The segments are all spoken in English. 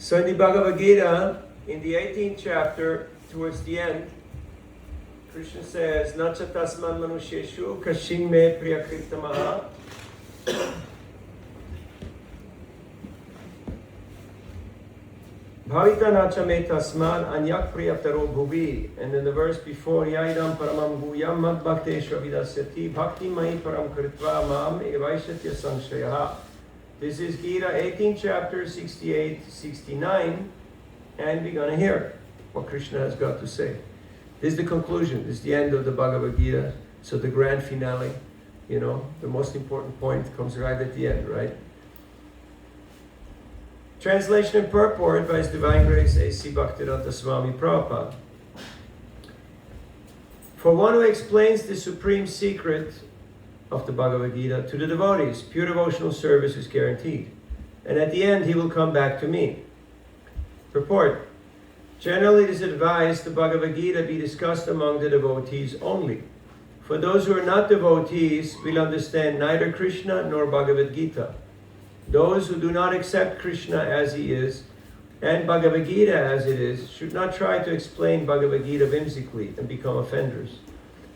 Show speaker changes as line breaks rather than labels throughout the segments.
So in the Bhagavad Gita, in the 18th chapter, towards the end, Krishna says, Nacha tasman manusheshu kashing me priyakritamaha. Bhavita nacha me tasman anyak priyataro bhuvi. And in the verse before, Yaidam paramam guyam mad bhakteshu avidasyati bhakti mai param kritva mam evaishatya sangshayaha. This is Gita 18th chapter 68, 69, and we're going to hear what Krishna has got to say. This is the conclusion. This is the end of the Bhagavad Gita. So the grand finale, the most important point comes right at the end, right? Translation and purport by His Divine Grace A.C. Bhaktivedanta Swami Prabhupada. For one who explains the supreme secret of the Bhagavad Gita to the devotees, pure devotional service is guaranteed. And at the end, he will come back to me. Purport. Generally, it is advised the Bhagavad Gita be discussed among the devotees only. For those who are not devotees will understand neither Krishna nor Bhagavad Gita. Those who do not accept Krishna as he is and Bhagavad Gita as it is should not try to explain Bhagavad Gita whimsically and become offenders.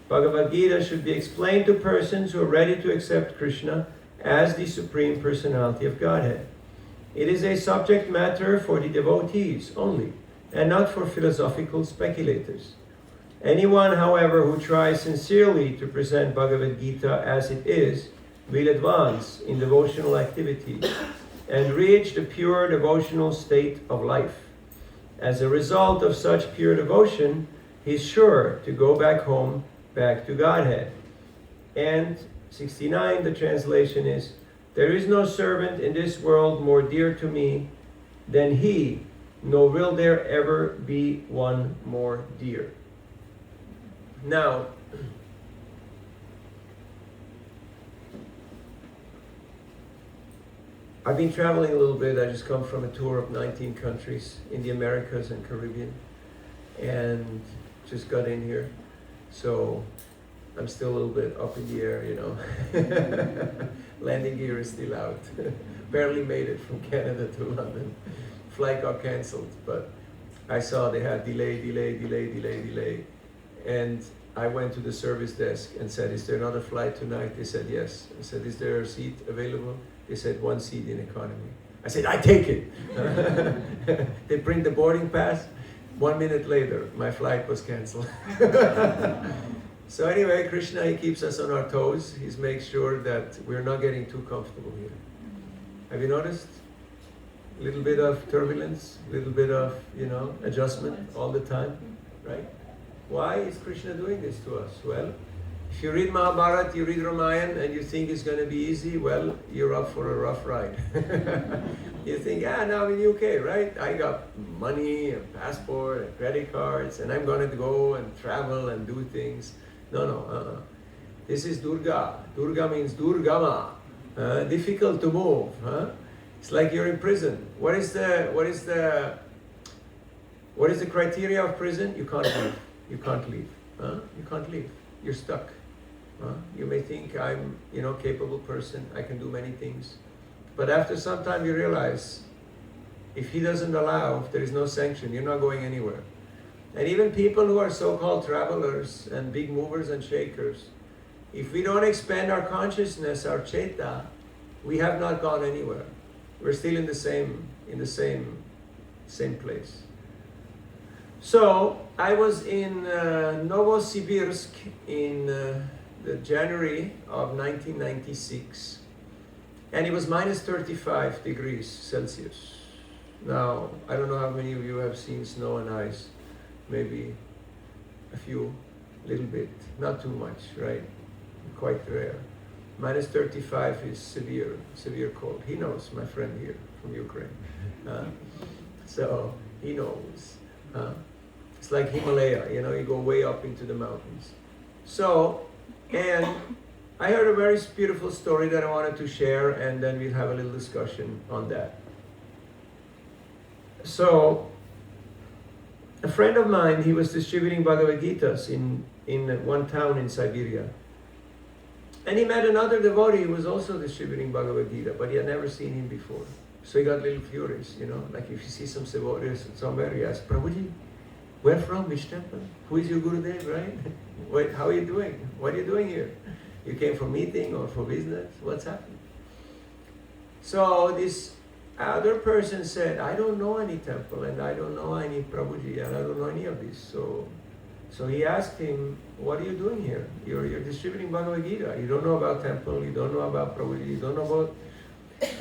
Bhagavad Gita should be explained to persons who are ready to accept Krishna as the Supreme Personality of Godhead. It is a subject matter for the devotees only, and not for philosophical speculators. Anyone, however, who tries sincerely to present Bhagavad Gita as it is, will advance in devotional activity and reach the pure devotional state of life. As a result of such pure devotion, he is sure to go back home, back to Godhead. And 69, the translation is, there is no servant in this world more dear to me than he, nor will there ever be one more dear. Now, I've been traveling a little bit. I just come from a tour of 19 countries in the Americas and Caribbean, and just got in here. So I'm still a little bit up in the air, Landing gear is still out. Barely made it from Canada to London. Flight got canceled, but I saw they had delay. And I went to the service desk and said, is there another flight tonight? They said, yes. I said, is there a seat available? They said, one seat in economy. I said, I take it. They bring the boarding pass. 1 minute later, my flight was canceled. So anyway, Krishna, he keeps us on our toes. He makes sure that we're not getting too comfortable here. Have you noticed? A little bit of turbulence, a little bit of, adjustment all the time, right? Why is Krishna doing this to us? Well, if you read Mahabharata, you read Ramayana, and you think it's going to be easy, well, you're up for a rough ride. You think, now I'm in UK, right? I got money, a passport, and credit cards, and I'm going to go and travel and do things. No. This is Durga. Durga means Durgama, difficult to move. It's like you're in prison. What is the criteria of prison? You can't leave. You can't leave. You can't leave. You're stuck. You may think I'm, capable person. I can do many things. But after some time you realize, if he doesn't allow, if there is no sanction, you're not going anywhere. And even people who are so-called travelers and big movers and shakers, if we don't expand our consciousness, our cheta, we have not gone anywhere. We're still in the same place. So I was in Novosibirsk in the January of 1996, and it was minus 35 degrees Celsius. Now, I don't know how many of you have seen snow and ice. Maybe a few, little bit, not too much, right? Quite rare. Minus 35 is severe cold. He knows, my friend here from Ukraine. So he knows. It's like Himalaya, you go way up into the mountains. So, and I heard a very beautiful story that I wanted to share, and then we'll have a little discussion on that. So, a friend of mine, he was distributing Bhagavad Gitas in one town in Siberia. And he met another devotee who was also distributing Bhagavad Gita, but he had never seen him before. So he got a little furious, like if you see some devotees somewhere, he asks, Prabhuji, where from? Which temple? Who is your Gurudev, right? Wait, how are you doing? What are you doing here? You came for meeting or for business? What's happening? So this other person said, I don't know any temple and I don't know any Prabhuji and I don't know any of this. So he asked him, what are you doing here? You're distributing Bhagavad Gita. You don't know about temple, you don't know about Prabhuji, you don't know about...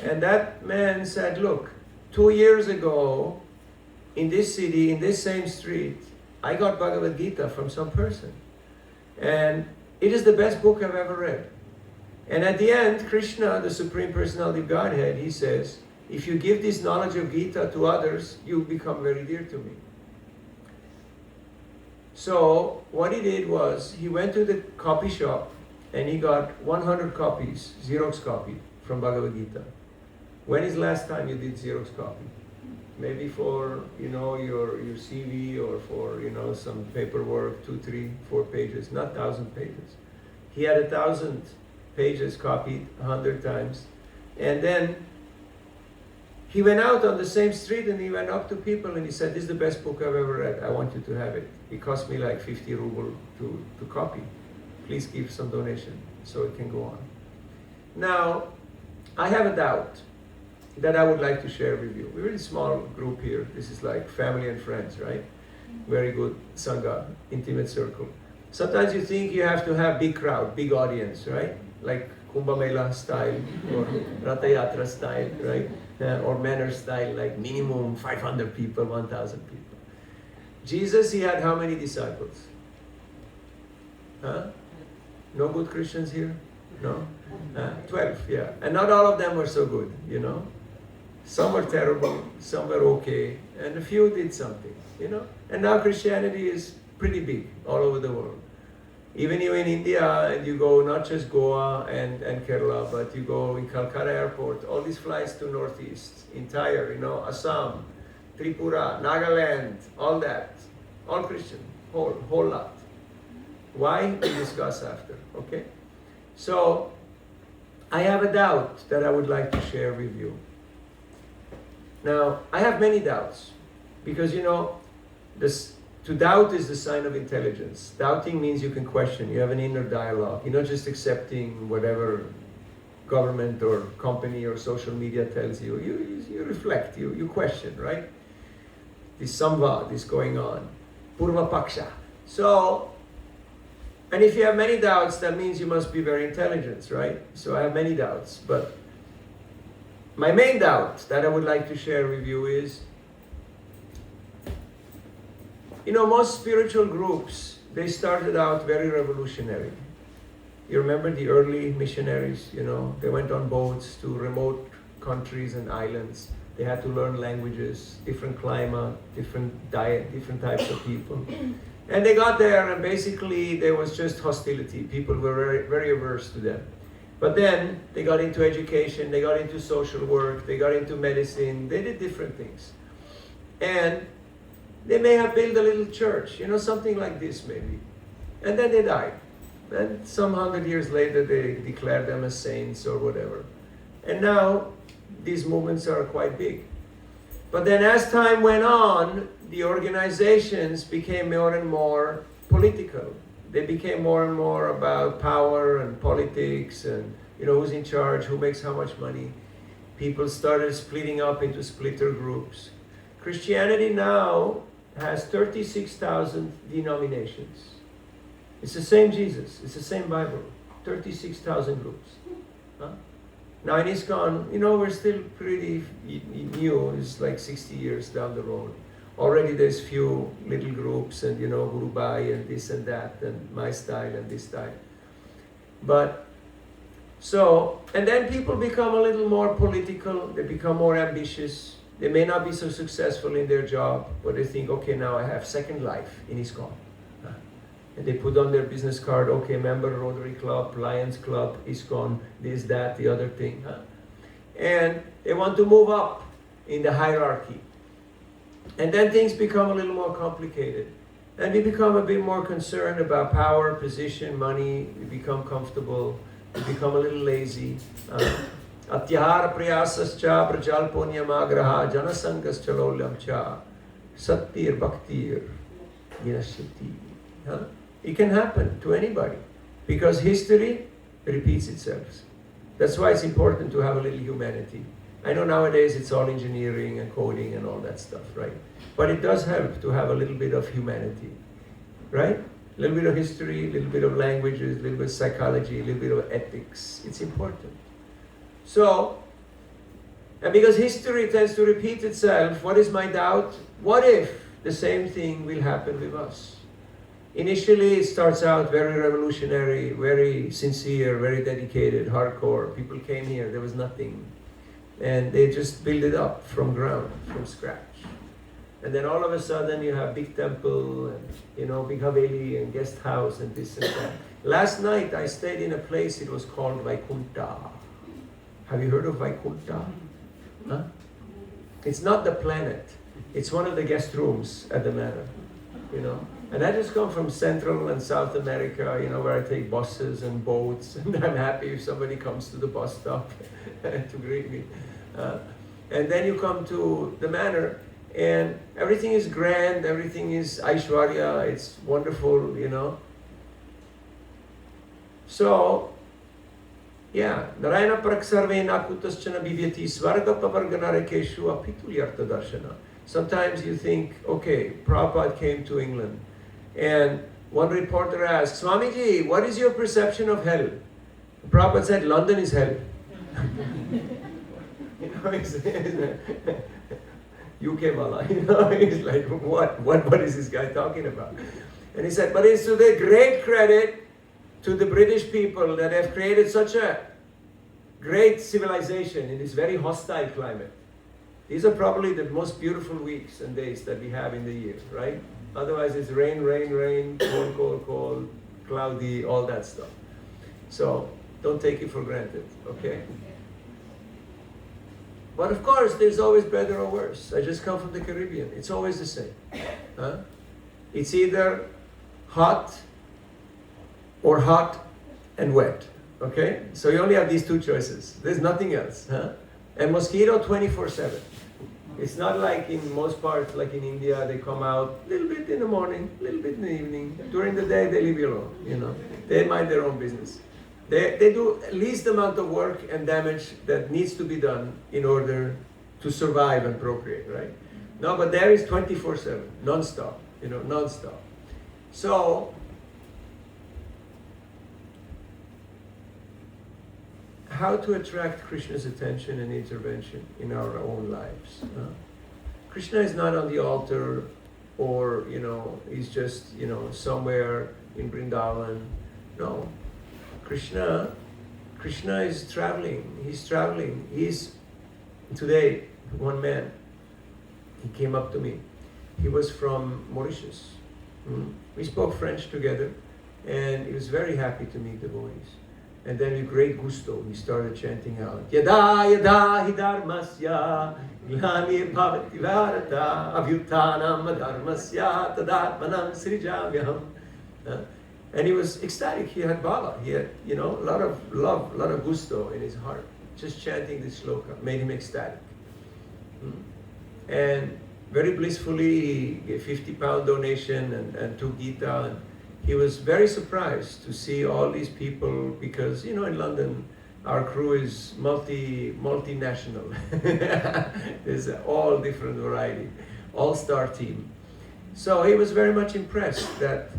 And that man said, look, 2 years ago, in this city, in this same street, I got Bhagavad Gita from some person. And it is the best book I've ever read. And at the end, Krishna, the Supreme Personality of Godhead, he says, if you give this knowledge of Gita to others, you become very dear to me. So what he did was, he went to the copy shop and he got 100 copies, Xerox copy, from Bhagavad Gita. When is last time you did Xerox copy? Maybe for, your CV or for, some paperwork, 2, 3, 4 pages, not 1,000 pages. He had 1,000 pages copied 100 times. And then he went out on the same street and he went up to people and he said, this is the best book I've ever read. I want you to have it. It cost me like 50 ruble to copy. Please give some donation so it can go on. Now, I have a doubt that I would like to share with you. We're in a small group here. This is like family and friends, right? Very good Sangha, intimate circle. Sometimes you think you have to have big crowd, big audience, right? Like Kumbh Mela style or Ratha Yatra style, right? Or Manor style, like minimum 500 people, 1,000 people. Jesus, he had how many disciples? Huh? No good Christians here? No? 12, yeah. And not all of them were so good, Some were terrible, some were okay, and a few did something, And now Christianity is pretty big all over the world. Even you in India, and you go not just Goa and Kerala, but you go in Calcutta airport, all these flights to Northeast, entire, Assam, Tripura, Nagaland, all that, all Christian, whole lot. Why? We discuss after, okay? So, I have a doubt that I would like to share with you. Now, I have many doubts, because to doubt is the sign of intelligence. Doubting means you can question, you have an inner dialogue. You're not just accepting whatever government or company or social media tells you. You reflect, you question, right? This samvad is going on. Purva Paksha. So, and if you have many doubts, that means you must be very intelligent, right? So I have many doubts, but my main doubt that I would like to share with you is, most spiritual groups, they started out very revolutionary. You remember the early missionaries, they went on boats to remote countries and islands. They had to learn languages, different climate, different diet, different types of people. And they got there and basically there was just hostility. People were very, very averse to them. But then they got into education, they got into social work, they got into medicine, they did different things. And they may have built a little church, something like this maybe. And then they died. And some 100 years later they declared them as saints or whatever. And now these movements are quite big. But then as time went on, the organizations became more and more political. They became more and more about power and politics and who's in charge, who makes how much money. People started splitting up into splitter groups. Christianity now has 36,000 denominations. It's the same Jesus, it's the same Bible, 36,000 groups. Huh? Now in ISKCON, we're still pretty new, it's like 60 years down the road. Already there's few little groups and Guru Bhai and this and that and my style and this style. But so, and then people become a little more political, they become more ambitious. They may not be so successful in their job, but they think, okay, now I have second life in ISKCON. And they put on their business card, okay, member Rotary Club, Lions Club, ISKCON, this, that, the other thing. And they want to move up in the hierarchy. And then things become a little more complicated. And we become a bit more concerned about power, position, money. We become comfortable. We become a little lazy. Atyahara prayasascha prajalponyamagraha janasangascha lolyamcha sattir bhaktir vinashyati. It can happen to anybody because history repeats itself. That's why it's important to have a little humanity. I know nowadays it's all engineering and coding and all that stuff, right? But it does help to have a little bit of humanity, right? A little bit of history, a little bit of languages, a little bit of psychology, a little bit of ethics. It's important. So, and because history tends to repeat itself, what is my doubt? What if the same thing will happen with us? Initially, it starts out very revolutionary, very sincere, very dedicated, hardcore. People came here, there was nothing. And they just build it up from ground, from scratch. And then all of a sudden you have big temple and, big haveli and guest house and this and that. Last night I stayed in a place, it was called Vaikunta. Have you heard of Vaikunta? Huh? It's not the planet. It's one of the guest rooms at the manor, And I just come from Central and South America, where I take buses and boats, and I'm happy if somebody comes to the bus stop to greet me. And then you come to the manor, and everything is grand, everything is Aishwarya, it's wonderful, So, yeah, Narayana Praksarvena Kutaschana Bhivyati Svarga Pavarganarekeshu Apitulyartha Darshana. Sometimes you think, okay, Prabhupada came to England, and one reporter asked, Swamiji, what is your perception of hell? Prabhupada said, London is hell. UK Mala, he's like, what is this guy talking about? And he said, but it's to the great credit to the British people that have created such a great civilization in this very hostile climate. These are probably the most beautiful weeks and days that we have in the year, right? Otherwise it's rain, cold, cloudy, all that stuff. So don't take it for granted, okay? But of course, there's always better or worse. I just come from the Caribbean. It's always the same. It's either hot or hot and wet, okay? So you only have these two choices. There's nothing else. And mosquito 24/7. It's not like in most parts, like in India, they come out a little bit in the morning, a little bit in the evening. During the day, they leave you alone, They mind their own business. They do least amount of work and damage that needs to be done in order to survive and procreate, right? No, but there is 24/7, non-stop, non-stop. So, how to attract Krishna's attention and intervention in our own lives? Krishna is not on the altar, or he's just somewhere in Vrindavan. No. Krishna is traveling. He's traveling. Today, one man, he came up to me. He was from Mauritius. We spoke French together, and he was very happy to meet devotees. And then with great gusto, he started chanting out, Yada yada hi dharmasya, glanir bhavati bharata, avyuttanam adharmasya, tadatmanam srijamyaham. And he was ecstatic. He had bhava. He had, a lot of love, a lot of gusto in his heart. Just chanting this shloka made him ecstatic. And very blissfully, he gave 50-pound donation and took Gita. And he was very surprised to see all these people because, in London, our crew is multinational. There's all different variety, all-star team. So he was very much impressed that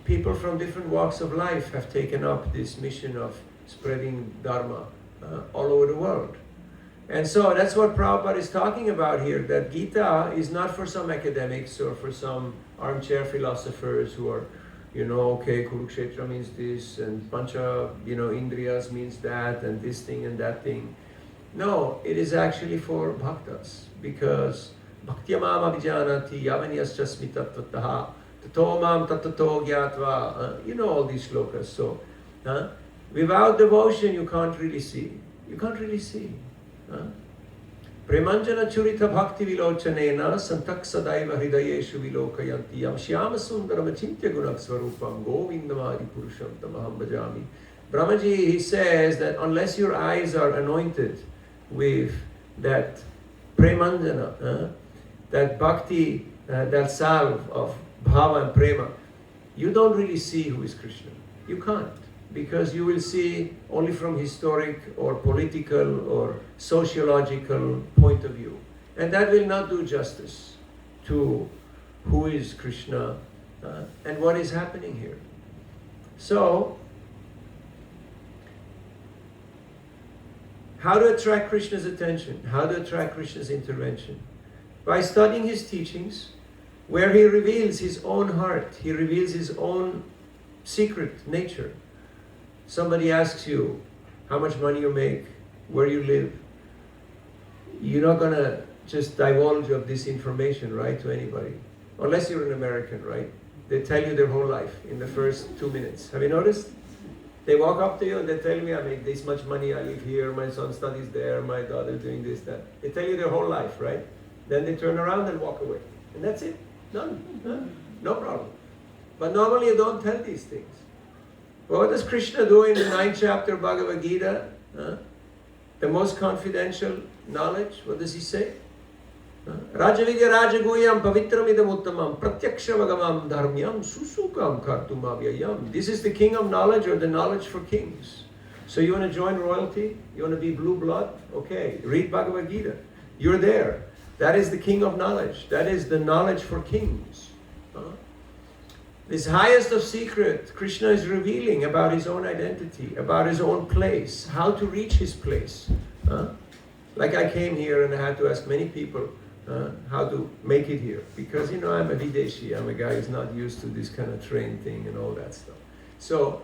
people from different walks of life have taken up this mission of spreading Dharma all over the world. And so that's what Prabhupada is talking about here, that Gita is not for some academics or for some armchair philosophers who are, okay, Kurukshetra means this, and Pancha, Indriyas means that, and this thing and that thing. No, it is actually for bhaktas, because bhaktyamam abhijanati yavanyascha smitatvataha tatomam tatato gyatva, all these shlokas. So, without devotion, you can't really see. You can't really see. Premanjana churita bhakti vilochanena santak sadaiva hridayeshu vilokayanti yam shyama sundaram achintya gunak swarupam govindamadi purusham tamaham bhajami Brahmaji, he says that unless your eyes are anointed with that premandana, that bhakti, that salve of bhava and prema, you don't really see who is Krishna. You can't, because you will see only from historic or political or sociological point of view. And that will not do justice to who is Krishna and what is happening here. So, how to attract Krishna's attention? How to attract Krishna's intervention? By studying his teachings, where he reveals his own heart, he reveals his own secret nature. Somebody asks you how much money you make, where you live. You're not going to just divulge of this information, right, to anybody. Unless you're an American, right? They tell you their whole life in the first 2 minutes. Have you noticed? They walk up to you and they tell me, I make this much money, I live here, my son studies there, my daughter doing this, that. They tell you their whole life, right? Then they turn around and walk away. And that's it. None. No problem. But normally you don't tell these things. But what does Krishna do in the 9th chapter of Bhagavad Gita? The most confidential knowledge, what does he say? Rajavidya Rajaguyam Pavitram idam uttamam Pratyaksha dharmyam susukam kartumavyayam. This is the king of knowledge, or the knowledge for kings. So you want to join royalty? You want to be blue blood? Okay, read Bhagavad Gita. You're there. That is the king of knowledge. That is the knowledge for kings. This highest of secret, Krishna is revealing about his own identity, about his own place, how to reach his place. Like I came here and I had to ask many people how to make it here. Because, I'm a Videshi, I'm a guy who's not used to this kind of train thing and all that stuff. So,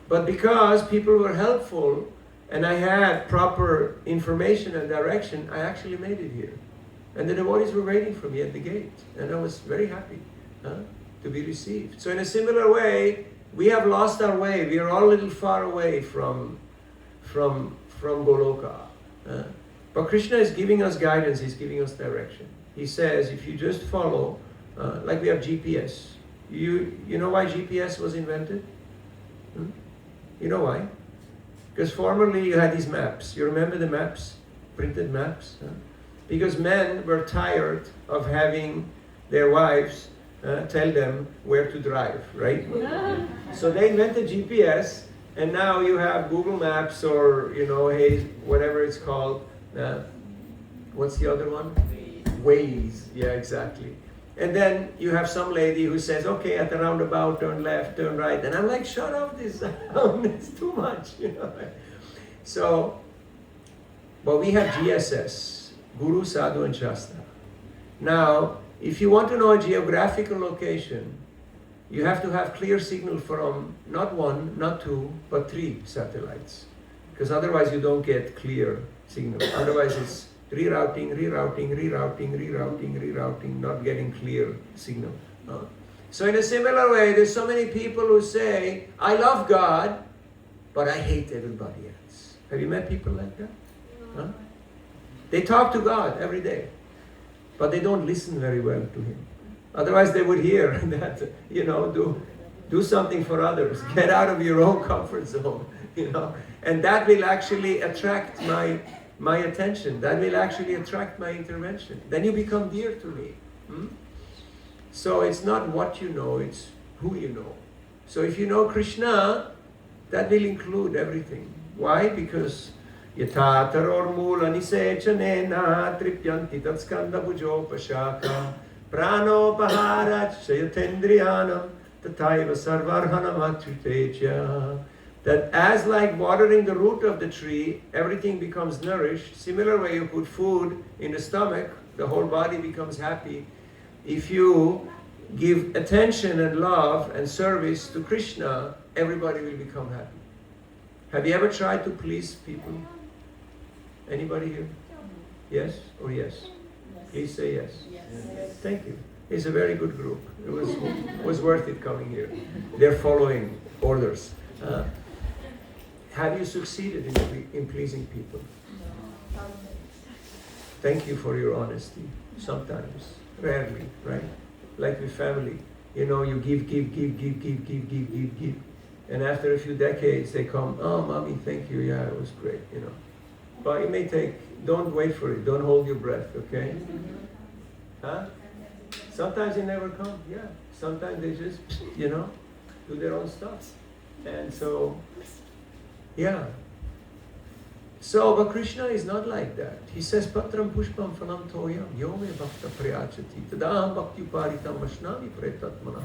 but because people were helpful and I had proper information and direction, I actually made it here. And the devotees were waiting for me at the gate. And I was very happy to be received. So in a similar way, we have lost our way. We are all a little far away from Goloka. But Krishna is giving us guidance, he's giving us direction. He says, if you just follow, like we have GPS. You know why GPS was invented? You know why? Because formerly you had these maps. You remember the maps? Printed maps? Because men were tired of having their wives tell them where to drive, right? So they invented GPS, and now you have Google Maps or, hey, whatever it's called. What's the other one? Waze. Yeah, exactly. And then you have some lady who says, okay, at the roundabout, turn left, turn right. And I'm like, shut up this sound, it's too much, So, but we have GSS, Guru, Sadhu, and Shastra. Now, if you want to know a geographical location, you have to have clear signal from not 1, not 2, but 3 satellites. Because otherwise you don't get clear signal. Otherwise it's rerouting, not getting clear signal. So in a similar way, there's so many people who say, I love God, but I hate everybody else. Have you met people like that? They talk to God every day, but they don't listen very well to Him. Otherwise they would hear that, do something for others. Get out of your own comfort zone, And that will actually attract my attention. That will actually attract my intervention. Then you become dear to me. So it's not what you know, it's who you know. So if you know Krishna, that will include everything. Why? Because yatha taror mula nisechanena tripyanti tatskanda bhujopashaka prano paharach shayatendriyanam tataiva sarvarhanam achyutecha. That as like watering the root of the tree, everything becomes nourished. Similar way you put food in the stomach, the whole body becomes happy. If you give attention and love and service to Krishna, everybody will become happy. Have you ever tried to please people? Anybody here? Yes or yes? Please say yes. Yes. Thank you. It's a very good group. It was worth it coming here. They're following orders. Have you succeeded in pleasing people?
No.
Thank you for your honesty. Sometimes, rarely, right? Like with family, you give. And after a few decades, they come, oh, mommy, thank you, yeah, it was great, you know. But it may take, don't wait for it, don't hold your breath, okay? Huh? Sometimes they never come, yeah. Sometimes they just, you know, do their own stuff. And so, yeah. So, but Krishna is not like that. He says, Patram pushpam phanam toyam, yome bhakta prayachati, tadaham bhakti uparitam vashnami pretatmana.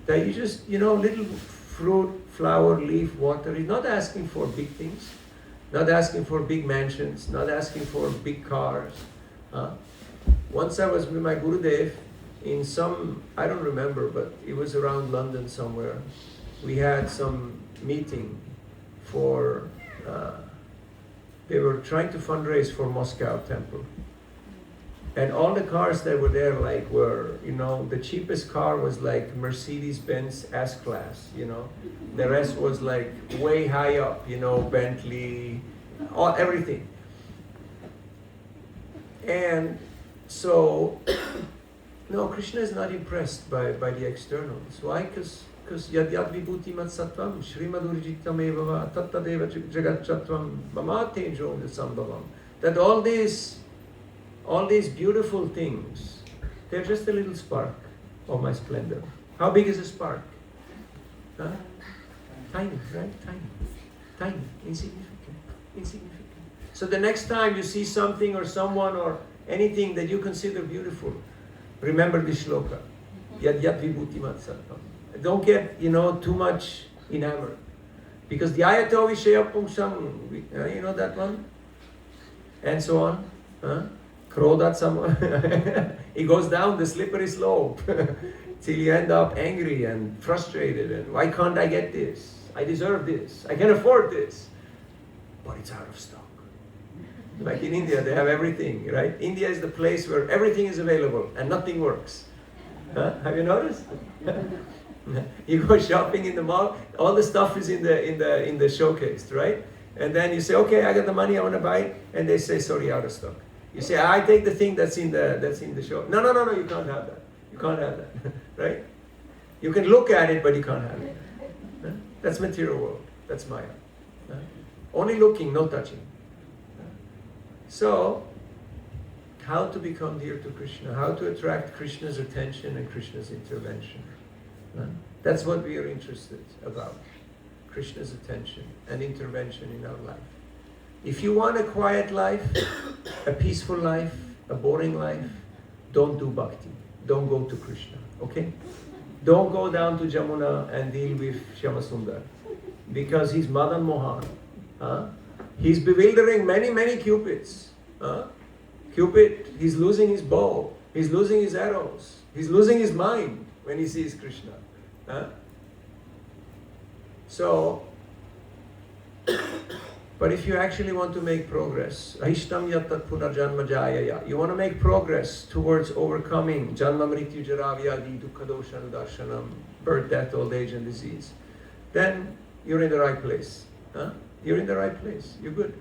That you just, you know, little fruit, flower, leaf, water. He's not asking for big things, not asking for big mansions, not asking for big cars. Once I was with my Gurudev in some, I don't remember, but it was around London somewhere. We had some meeting for, they were trying to fundraise for Moscow temple. And all the cars that were there like were, you know, the cheapest car was like Mercedes-Benz S-Class, you know. The rest was like way high up, you know, Bentley, everything. And so, no, Krishna is not impressed by the externals. Why? Because yad vibhuti mat sattvam shrimad urjitam evava tattadeva jagat chatvam mama tejo sambhavam. That all these beautiful things, they're just a little spark of my splendor. How big is a spark? Huh? Tiny, right? Tiny, insignificant. So the next time you see something or someone or anything that you consider beautiful, remember this shloka. Yad vibhuti mat sattvam. Don't get, you know, too much enamored. Because the ayato vishaya pumsam, you know that one? And so on. Huh? Krodat sama. It goes down the slippery slope till you end up angry and frustrated. And why can't I get this? I deserve this. I can afford this. But it's out of stock. Like in India, they have everything, right? India is the place where everything is available and nothing works. Huh? Have you noticed? You go shopping in the mall, all the stuff is in the showcase, right? And then you say, okay, I got the money, I want to buy it, and they say, sorry, out of stock. You say, I take the thing that's in the show. No, you can't have that. You can't have that, right? You can look at it, but you can't have it. Huh? That's material world. That's Maya. Huh? Only looking, no touching. So, how to become dear to Krishna? How to attract Krishna's attention and Krishna's intervention? Huh? That's what we are interested about. Krishna's attention and intervention in our life. If you want a quiet life, a peaceful life, a boring life, don't do bhakti. Don't go to Krishna, okay? Don't go down to Jamuna and deal with Shyamasundar. Because he's Madan Mohan. Huh? He's bewildering many cupids. Huh? Cupid, he's losing his bow. He's losing his arrows. He's losing his mind when he sees Krishna. Huh? So, but if you actually want to make progress, you want to make progress towards overcoming janma mrityu jara vyadi dukkha dosha darshanam, birth, death, old age and disease, then you're in the right place. Huh? You're in the right place. You're good.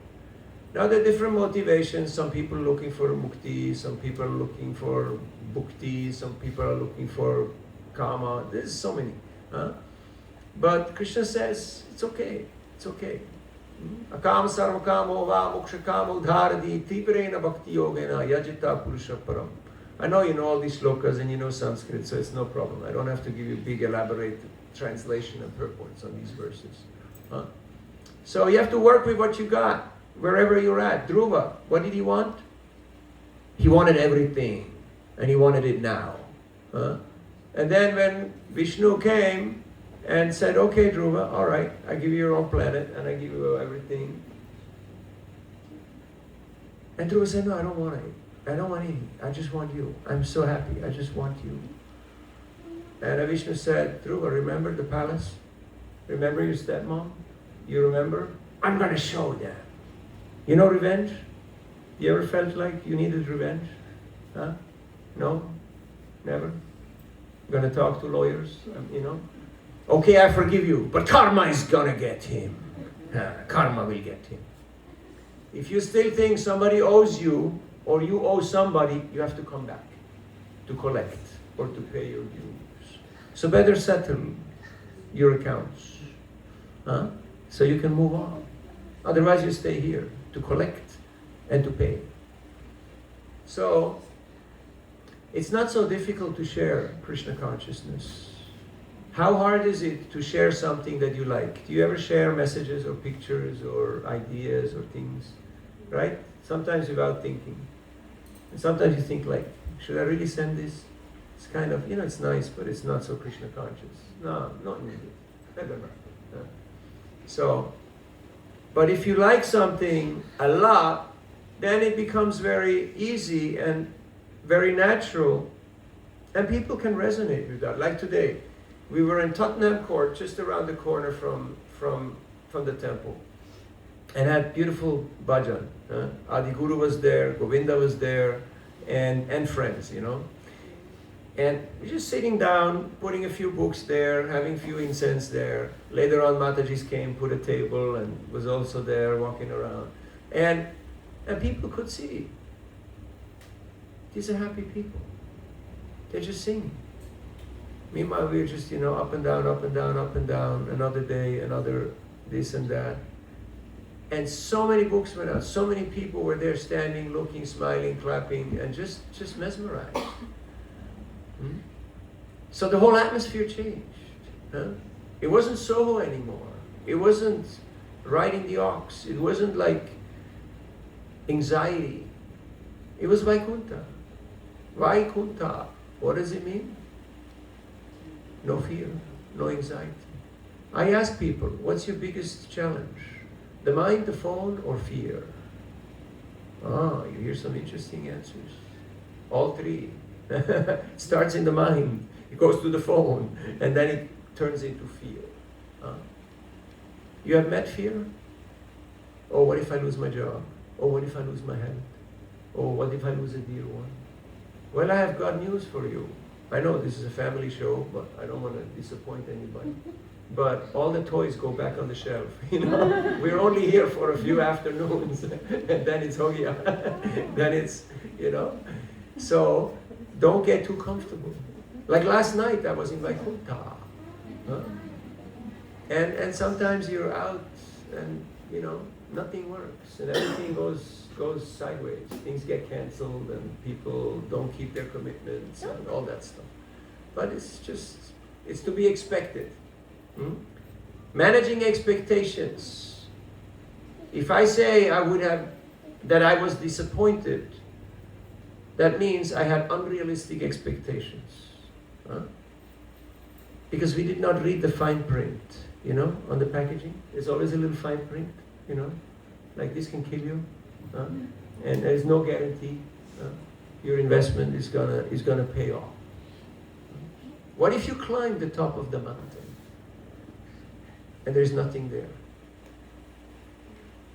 Now there are different motivations. Some people are looking for mukti, some people are looking for bhukti, some people are looking for kama. There's so many. Huh? But Krishna says, it's okay. It's okay. Akam sarvakamo va mokshakamo dharadi tibrena bhakti yogena yajita purusha param. I know you know all these shlokas and you know Sanskrit, so it's no problem. I don't have to give you big elaborate translation and purports on these verses. Huh? So you have to work with what you got, wherever you're at. Dhruva, what did he want? He wanted everything, and he wanted it now. Huh? And then when Vishnu came and said, okay, Dhruva, all right, I give you your own planet, and I give you everything. And Dhruva said, no, I don't want it. I don't want anything. I just want you. I'm so happy. I just want you. And Vishnu said, Dhruva, remember the palace? Remember your stepmom? You remember? I'm going to show them. You know revenge? You ever felt like you needed revenge? Huh? No? Never? Going to talk to lawyers? You know? Okay, I forgive you, but karma is going to get him. Karma will get him. If you still think somebody owes you, or you owe somebody, you have to come back to collect or to pay your dues. So better settle your accounts. Huh? So you can move on. Otherwise you stay here to collect and to pay. So it's not so difficult to share Krishna consciousness. How hard is it to share something that you like? Do you ever share messages or pictures or ideas or things? Right? Sometimes without thinking. And sometimes you think like, should I really send this? It's kind of, it's nice, but it's not so Krishna conscious. No, not needed. Better not. No. So, but if you like something a lot, then it becomes very easy and very natural, and people can resonate with that. Like today, we were in Tottenham Court, just around the corner from the temple, and had beautiful bhajan. Adi Guru was there, Govinda was there, and friends, And we're just sitting down, putting a few books there, having a few incense there. Later on, Mataji's came, put a table, and was also there, walking around. And people could see. These are happy people. They're just singing. Meanwhile, we're just, up and down, up and down, up and down, another day, another this and that. And so many books went out, so many people were there standing, looking, smiling, clapping, and just mesmerized. So the whole atmosphere changed. It wasn't Soho anymore. It wasn't riding the ox. It wasn't like anxiety. It was Vaikuntha. Vaikuntha. What does it mean? No fear, no anxiety. I ask people, what's your biggest challenge? The mind, the phone, or fear? You hear some interesting answers. All three. It starts in the mind, it goes to the phone, and then it turns into fear. You have met fear? Oh, what if I lose my job? Oh, what if I lose my health? Oh, what if I lose a dear one? Well, I have got news for you. I know this is a family show, but I don't want to disappoint anybody. But all the toys go back on the shelf. We're only here for a few afternoons, and then it's Hogya. Then it's, So don't get too comfortable. Like last night, I was in Vaikuntha. And sometimes you're out, and nothing works, and everything goes sideways. Things get canceled, and people don't keep their commitments, and all that stuff. But it's to be expected. Managing expectations. If I say that I was disappointed, that means I had unrealistic expectations. Because we did not read the fine print, on the packaging. There's always a little fine print, like this can kill you. And there's no guarantee your investment is gonna pay off. What if you climb the top of the mountain and there's nothing there?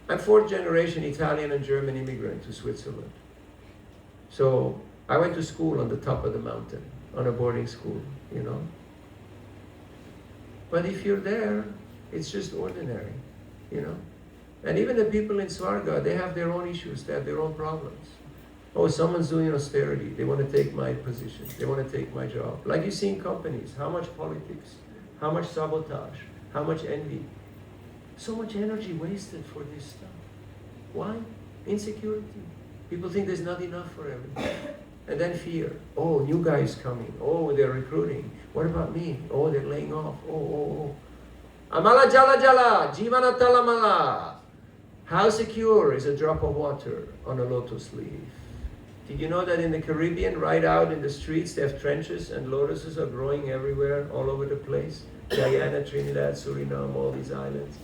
I'm fourth generation Italian and German immigrant to Switzerland. So I went to school on the top of the mountain, on a boarding school, But if you're there, it's just ordinary, And even the people in Svarga, they have their own issues, they have their own problems. Oh, someone's doing austerity, they want to take my position, they want to take my job. Like you see in companies, how much politics, how much sabotage, how much envy. So much energy wasted for this stuff. Why? Insecurity. People think there's not enough for everyone. And then fear. Oh, new guy is coming. Oh, they're recruiting. What about me? Oh, they're laying off. Oh. Amala jala jala, jivana talamala. How secure is a drop of water on a lotus leaf? Did you know that in the Caribbean, right out in the streets, they have trenches and lotuses are growing everywhere, all over the place? Guyana, Trinidad, Suriname, all these islands.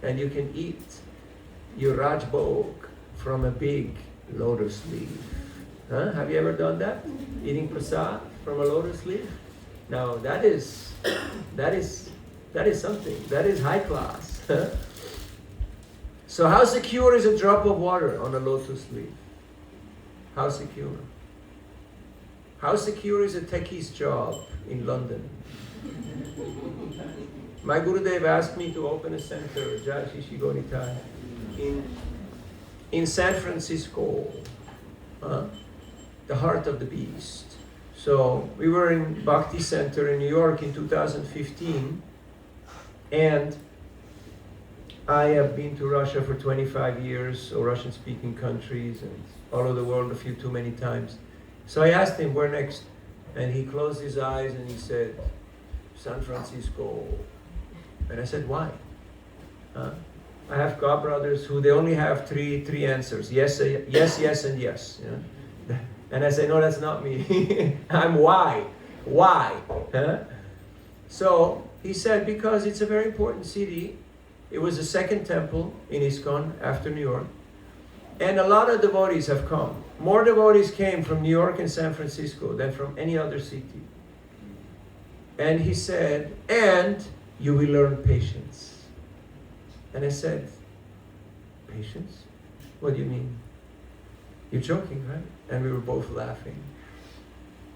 And you can eat your rajbhog from a big lotus leaf. Have you ever done that? Eating prasad from a lotus leaf? Now that is something. That is high class. So how secure is a drop of water on a lotus leaf? How secure? How secure is a techie's job in London? My Gurudev asked me to open a center, Jaji Shigonitai, in San Francisco, the heart of the beast. So we were in Bhakti Center in New York in 2015, and I have been to Russia for 25 years, or Russian-speaking countries, and all over the world a few too many times. So I asked him, where next? And he closed his eyes and he said, San Francisco. And I said, why? I have godbrothers who they only have three answers. Yes, yes, and yes. Yeah? And I say, no, that's not me. I'm why? Why? Huh? So he said, because it's a very important city. It was the second temple in ISKCON after New York. And a lot of devotees have come. More devotees came from New York and San Francisco than from any other city. And he said, and you will learn patience. And I said, patience? What do you mean? You're joking, right? And we were both laughing.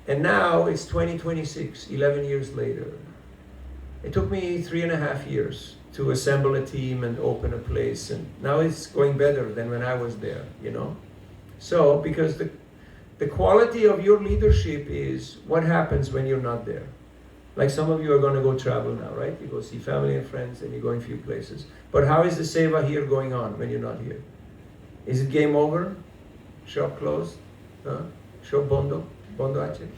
And now it's 2026, 11 years later. It took me 3.5 years to assemble a team and open a place, and now it's going better than when I was there, you know? So, because the quality of your leadership is what happens when you're not there. Like some of you are going to go travel now, right? You go see family and friends and you go in a few places. But how is the seva here going on when you're not here? Is it game over? Shop closed? Shop bondo? Bondo ache?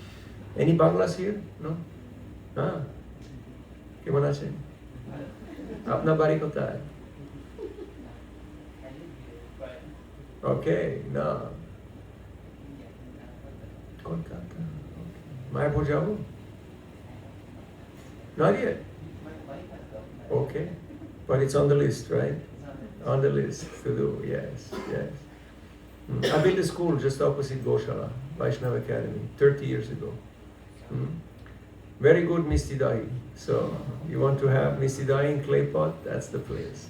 Any Banglas here? No? Kemon ache? Apna bari kota hai? Okay, no. Kolkata. Mayapur jabu? Not yet. Okay. But it's on the list, right? On the list to do, yes, yes. I built a school just opposite Goshala, Vaishnav Academy, 30 years ago. Very good Misti Dahi. So, you want to have Misti Dahi in clay pot? That's the place.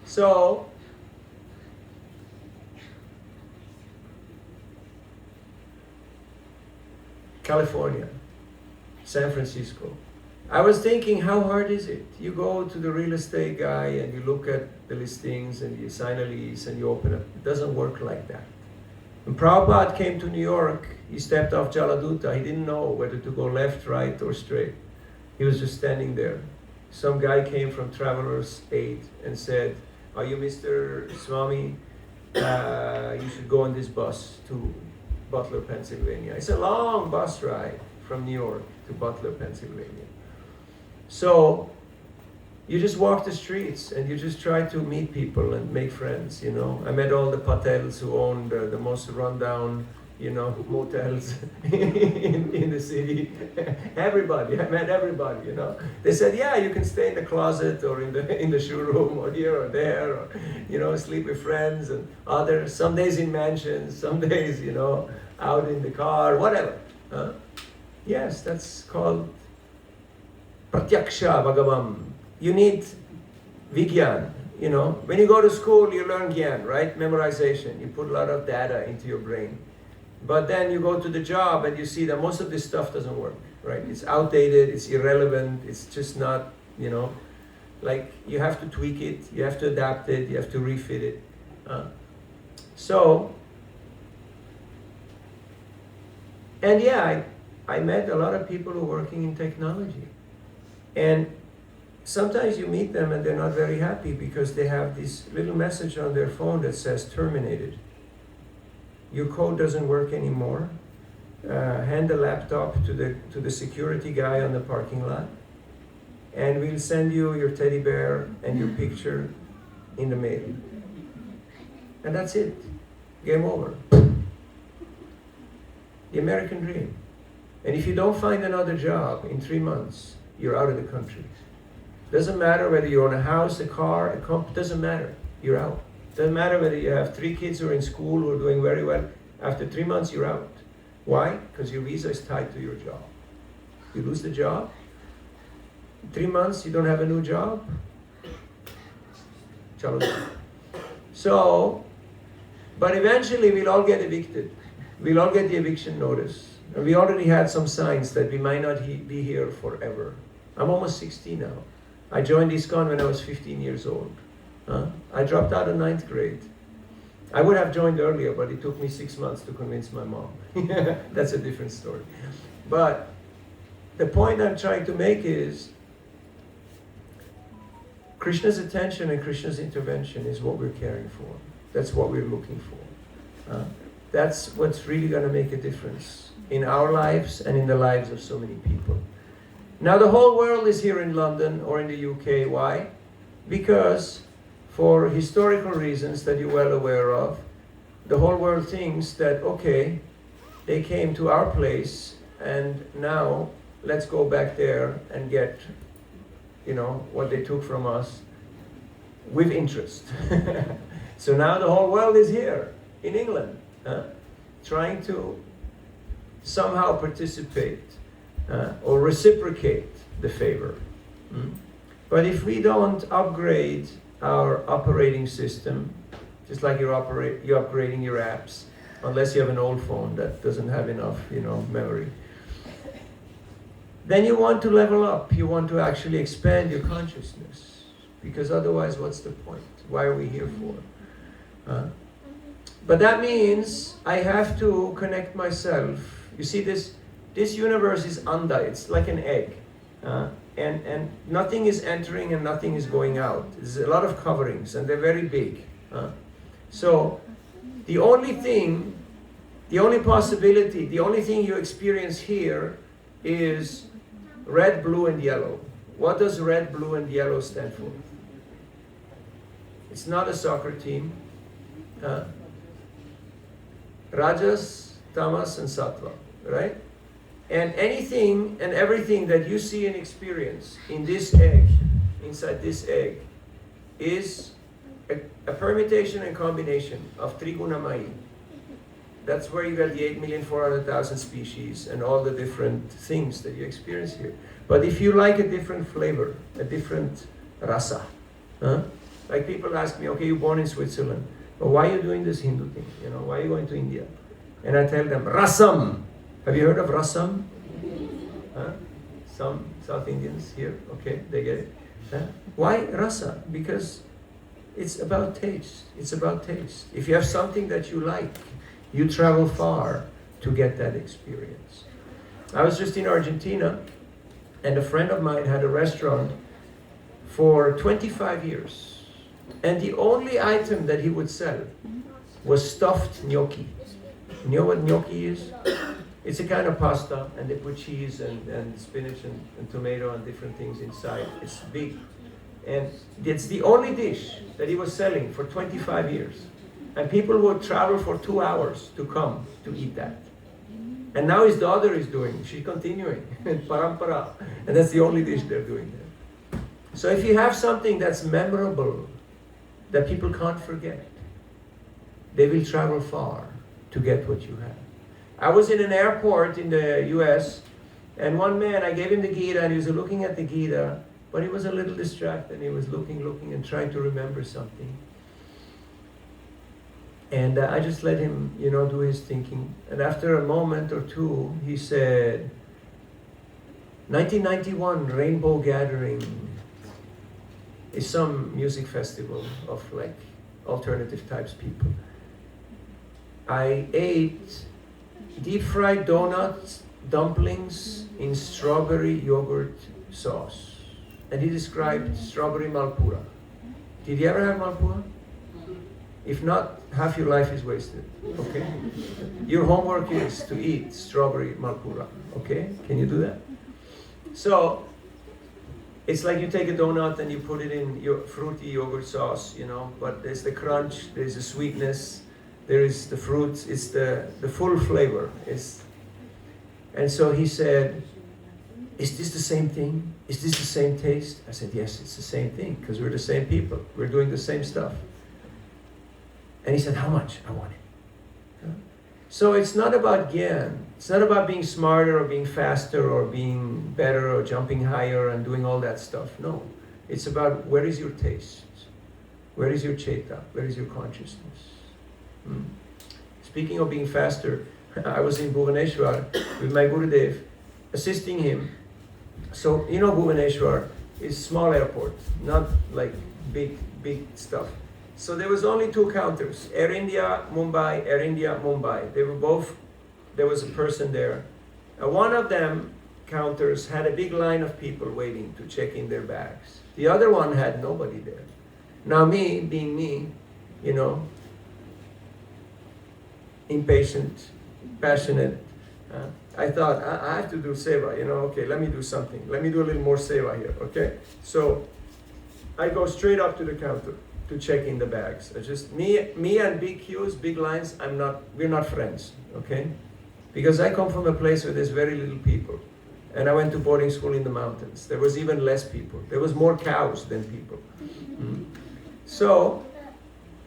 So, California, San Francisco. I was thinking, how hard is it? You go to the real estate guy and you look at the listings and you sign a lease and you open it. It doesn't work like that. When Prabhupada came to New York, he stepped off Jaladuta. He didn't know whether to go left, right, or straight. He was just standing there. Some guy came from Traveler's Aid and said, are you Mr. Swami? You should go on this bus to Butler, Pennsylvania. It's a long bus ride from New York to Butler, Pennsylvania. So you just walk the streets and you just try to meet people and make friends, you know. I met all the Patels who owned the most rundown, you know, motels in the city. Everybody, I met everybody, you know. They said, yeah, you can stay in the closet or in the shoe room or here or there, or, you know, sleep with friends and others. Some days in mansions, some days, you know, out in the car, whatever. Yes, that's called Pratyaksha Bhagavam. You need Vigyan, you know. When you go to school, you learn Gyan, right? Memorization. You put a lot of data into your brain. But then you go to the job and you see that most of this stuff doesn't work, right? It's outdated, it's irrelevant, it's just not, you know, like you have to tweak it, you have to adapt it, you have to refit it. And yeah, I met a lot of people who are working in technology. And sometimes you meet them and they're not very happy because they have this little message on their phone that says terminated. Your code doesn't work anymore. Hand the laptop to the security guy on the parking lot, and we'll send you your teddy bear and your picture in the mail. And that's it. Game over. The American dream. And if you don't find another job in 3 months, you're out of the country. Doesn't matter whether you own a house, a car, a company, doesn't matter. You're out. Doesn't matter whether you have 3 kids who are in school who are doing very well. After 3 months, you're out. Why? Because your visa is tied to your job. You lose the job. In 3 months, you don't have a new job. So, but eventually we'll all get evicted. We'll all get the eviction notice. And we already had some signs that we might not be here forever. I'm almost 60 now. I joined ISKCON when I was 15 years old. I dropped out of 9th grade. I would have joined earlier, but it took me 6 months to convince my mom. That's a different story. But the point I'm trying to make is, Krishna's attention and Krishna's intervention is what we're caring for. That's what we're looking for. That's what's really going to make a difference in our lives and in the lives of so many people. Now the whole world is here in London or in the UK. Why? Because for historical reasons that you're well aware of, the whole world thinks that, okay, they came to our place and now let's go back there and get, what they took from us with interest. So now the whole world is here in England, trying to somehow participate or reciprocate the favor. But if we don't upgrade our operating system, just like you're upgrading your apps, unless you have an old phone that doesn't have enough, memory, then you want to level up. You want to actually expand your consciousness, because otherwise, what's the point? Why are we here for? But that means I have to connect myself. You see, this universe is anda. It's like an egg. And nothing is entering and nothing is going out. There's a lot of coverings and they're very big. So the only possibility, the only thing you experience here is red, blue, and yellow. What does red, blue, and yellow stand for? It's not a soccer team. Rajas, Tamas, and Sattva, right? And anything and everything that you see and experience in this egg, inside this egg, is a permutation and combination of Trigunamai. That's where you got the 8,400,000 species and all the different things that you experience here. But if you like a different flavor, a different rasa, like people ask me, okay, you're born in Switzerland, but why are you doing this Hindu thing? Why are you going to India? And I tell them, rasam. Have you heard of rasam? Some South Indians here, okay, they get it. Why rasa? Because it's about taste. It's about taste. If you have something that you like, you travel far to get that experience. I was just in Argentina, and a friend of mine had a restaurant for 25 years. And the only item that he would sell was stuffed gnocchi. You know what gnocchi is? It's a kind of pasta, and they put cheese and spinach and tomato and different things inside. It's big. And it's the only dish that he was selling for 25 years. And people would travel for 2 hours to come to eat that. And now his daughter is doing, she's continuing, parampara. And that's the only dish they're doing there. So if you have something that's memorable, that people can't forget, they will travel far to get what you have. I was in an airport in the US, and one man, I gave him the Gita, and he was looking at the Gita, but he was a little distracted. He was looking, and trying to remember something. And I just let him, do his thinking. And after a moment or two, he said, 1991 Rainbow Gathering is some music festival of like alternative types people. I ate deep fried donuts, dumplings in strawberry yogurt sauce. And he described strawberry malpura. Did you ever have malpura? If not, half your life is wasted, okay? Your homework is to eat strawberry malpura, okay? Can you do that? So, it's like you take a donut and you put it in your fruity yogurt sauce, but there's the crunch, there's the sweetness, there is the fruit, it's the full flavor. And so he said, is this the same thing? Is this the same taste? I said, yes, it's the same thing, because we're the same people. We're doing the same stuff. And he said, how much? I want it. So it's not about gyan. It's not about being smarter or being faster or being better or jumping higher and doing all that stuff. No. It's about where is your taste? Where is your cheta? Where is your consciousness? Speaking of being faster, I was in Bhubaneswar with my Gurudev, assisting him. So, Bhubaneswar is small airport, not like big stuff. So there was only 2 counters, Air India, Mumbai, Air India, Mumbai. There was a person there. One of them counters had a big line of people waiting to check in their bags. The other one had nobody there. Now me, being me, you know, impatient, passionate, I thought, I have to do seva, you know, okay, let me do something. Let me do a little more seva here, okay? So I go straight up to the counter to check in the bags. I just, me and big queues, big lines, we're not friends, okay? Because I come from a place where there's very little people. And I went to boarding school in the mountains. There was even less people. There was more cows than people. So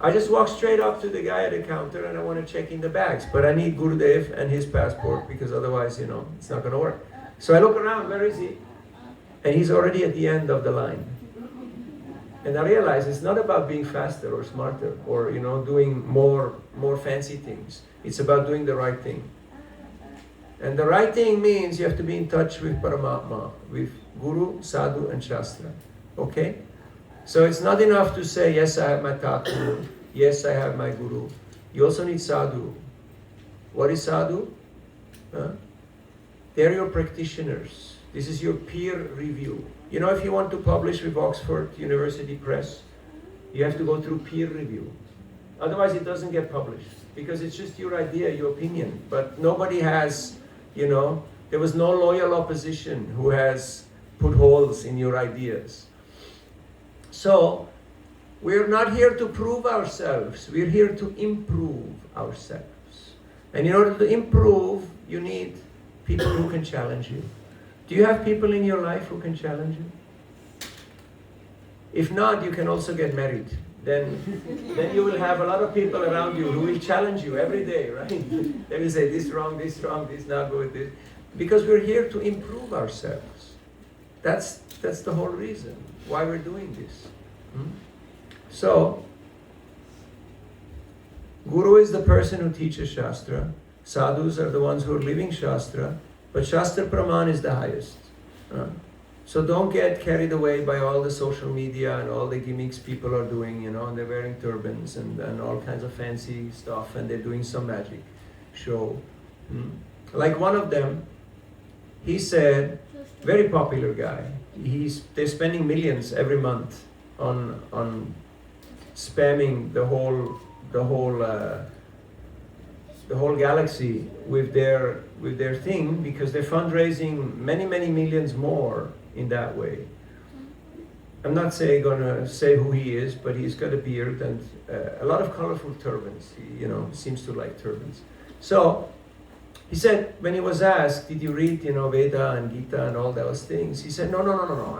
I just walk straight up to the guy at the counter and I want to check in the bags. But I need Gurudev and his passport because otherwise, you know, it's not going to work. So I look around, where is he? And he's already at the end of the line. And I realize it's not about being faster or smarter or, you know, doing more fancy things. It's about doing the right thing. And the right thing means you have to be in touch with Paramatma, with Guru, Sadhu, and Shastra. Okay? So it's not enough to say, yes, I have my Thakur, yes, I have my Guru. You also need Sadhu. What is Sadhu? They're your practitioners. This is your peer review. You know, if you want to publish with Oxford University Press, you have to go through peer review. Otherwise, it doesn't get published because it's just your idea, your opinion. But nobody has, you know, there was no loyal opposition who has put holes in your ideas. So, we're not here to prove ourselves. We're here to improve ourselves. And in order to improve, you need people who can challenge you. Do you have people in your life who can challenge you? If not, you can also get married. Then you will have a lot of people around you who will challenge you every day, right? They will say, this wrong, this not good, this. Because we're here to improve ourselves. That's the whole reason why we're doing this. So, Guru is the person who teaches Shastra. Sadhus are the ones who are living Shastra. But Shastra Praman is the highest. So don't get carried away by all the social media and all the gimmicks people are doing, you know, and they're wearing turbans and all kinds of fancy stuff and they're doing some magic show. Like one of them, he said, very popular guy, they're spending millions every month on spamming the whole galaxy with their thing because they're fundraising many millions more in that way. I'm not gonna say who he is, but he's got a beard and a lot of colorful turbans. He, you know, seems to like turbans. So he said, when he was asked, did you read, you know, Veda and Gita and all those things? He said, no,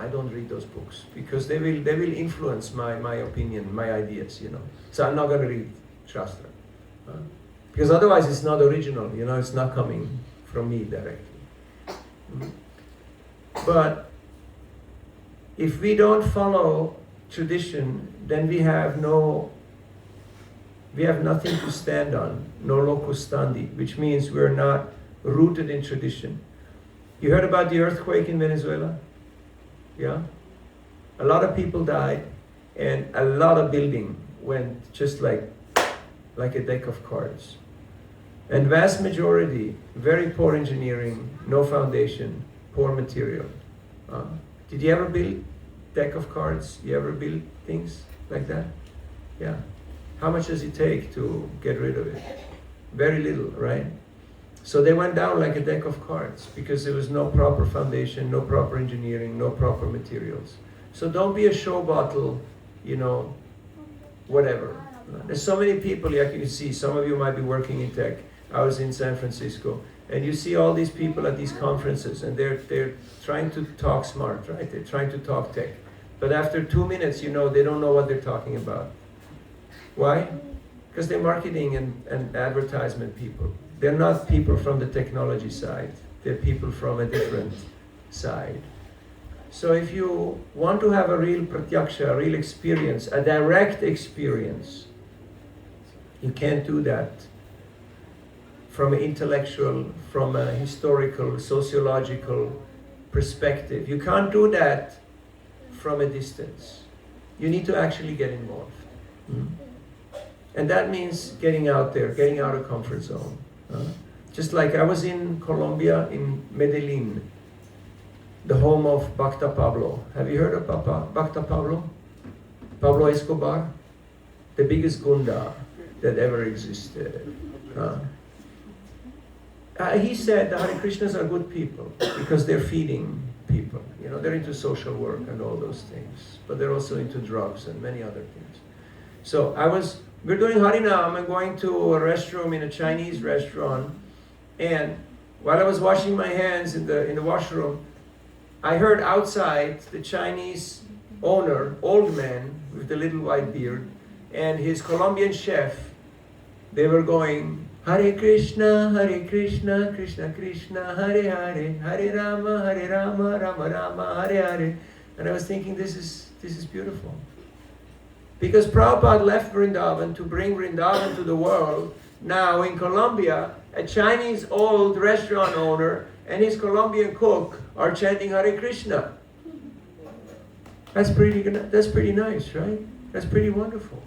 I don't read those books because they will influence my opinion, my ideas, you know. So I'm not gonna read Shastra. Because otherwise it's not original, you know, it's not coming from me directly. But if we don't follow tradition, then we have nothing to stand on, no locus standi, which means we're not rooted in tradition. You heard about the earthquake in Venezuela? Yeah? A lot of people died and a lot of building went just like a deck of cards. And vast majority, very poor engineering, no foundation, poor material. Did you ever build deck of cards? You ever build things like that? Yeah. How much does it take to get rid of it? Very little, right? So they went down like a deck of cards because there was no proper foundation, no proper engineering, no proper materials. So don't be a show bottle, you know, whatever. There's so many people, like you see, some of you might be working in tech. I was in San Francisco, and you see all these people at these conferences, and they're trying to talk smart, right? They're trying to talk tech. But after 2 minutes, you know, they don't know what they're talking about. Why? Because they're marketing and advertisement people. They're not people from the technology side. They're people from a different side. So if you want to have a real pratyaksha, a real experience, a direct experience, you can't do that from an intellectual, from a historical, sociological perspective. You can't do that from a distance. You need to actually get involved. And that means getting out there, getting out of comfort zone. Just like I was in Colombia, in Medellin, the home of Bhakta Pablo. Have you heard of Bhakta Pablo? Pablo Escobar? The biggest gunda that ever existed. He said the Hare Krishnas are good people because they're feeding people. You know, they're into social work and all those things. But they're also into drugs and many other things. So we're doing Harinam and going to a restroom in a Chinese restaurant. And while I was washing my hands in the washroom, I heard outside the Chinese owner, old man with the little white beard, and his Colombian chef. They were going, Hare Krishna, Krishna Krishna, Hare Hare, Hare Rama, Rama Rama, Hare Hare. And I was thinking, this is beautiful. Because Prabhupada left Vrindavan to bring Vrindavan to the world. Now in Colombia, a Chinese old restaurant owner and his Colombian cook are chanting Hare Krishna. That's pretty nice, right? That's pretty wonderful.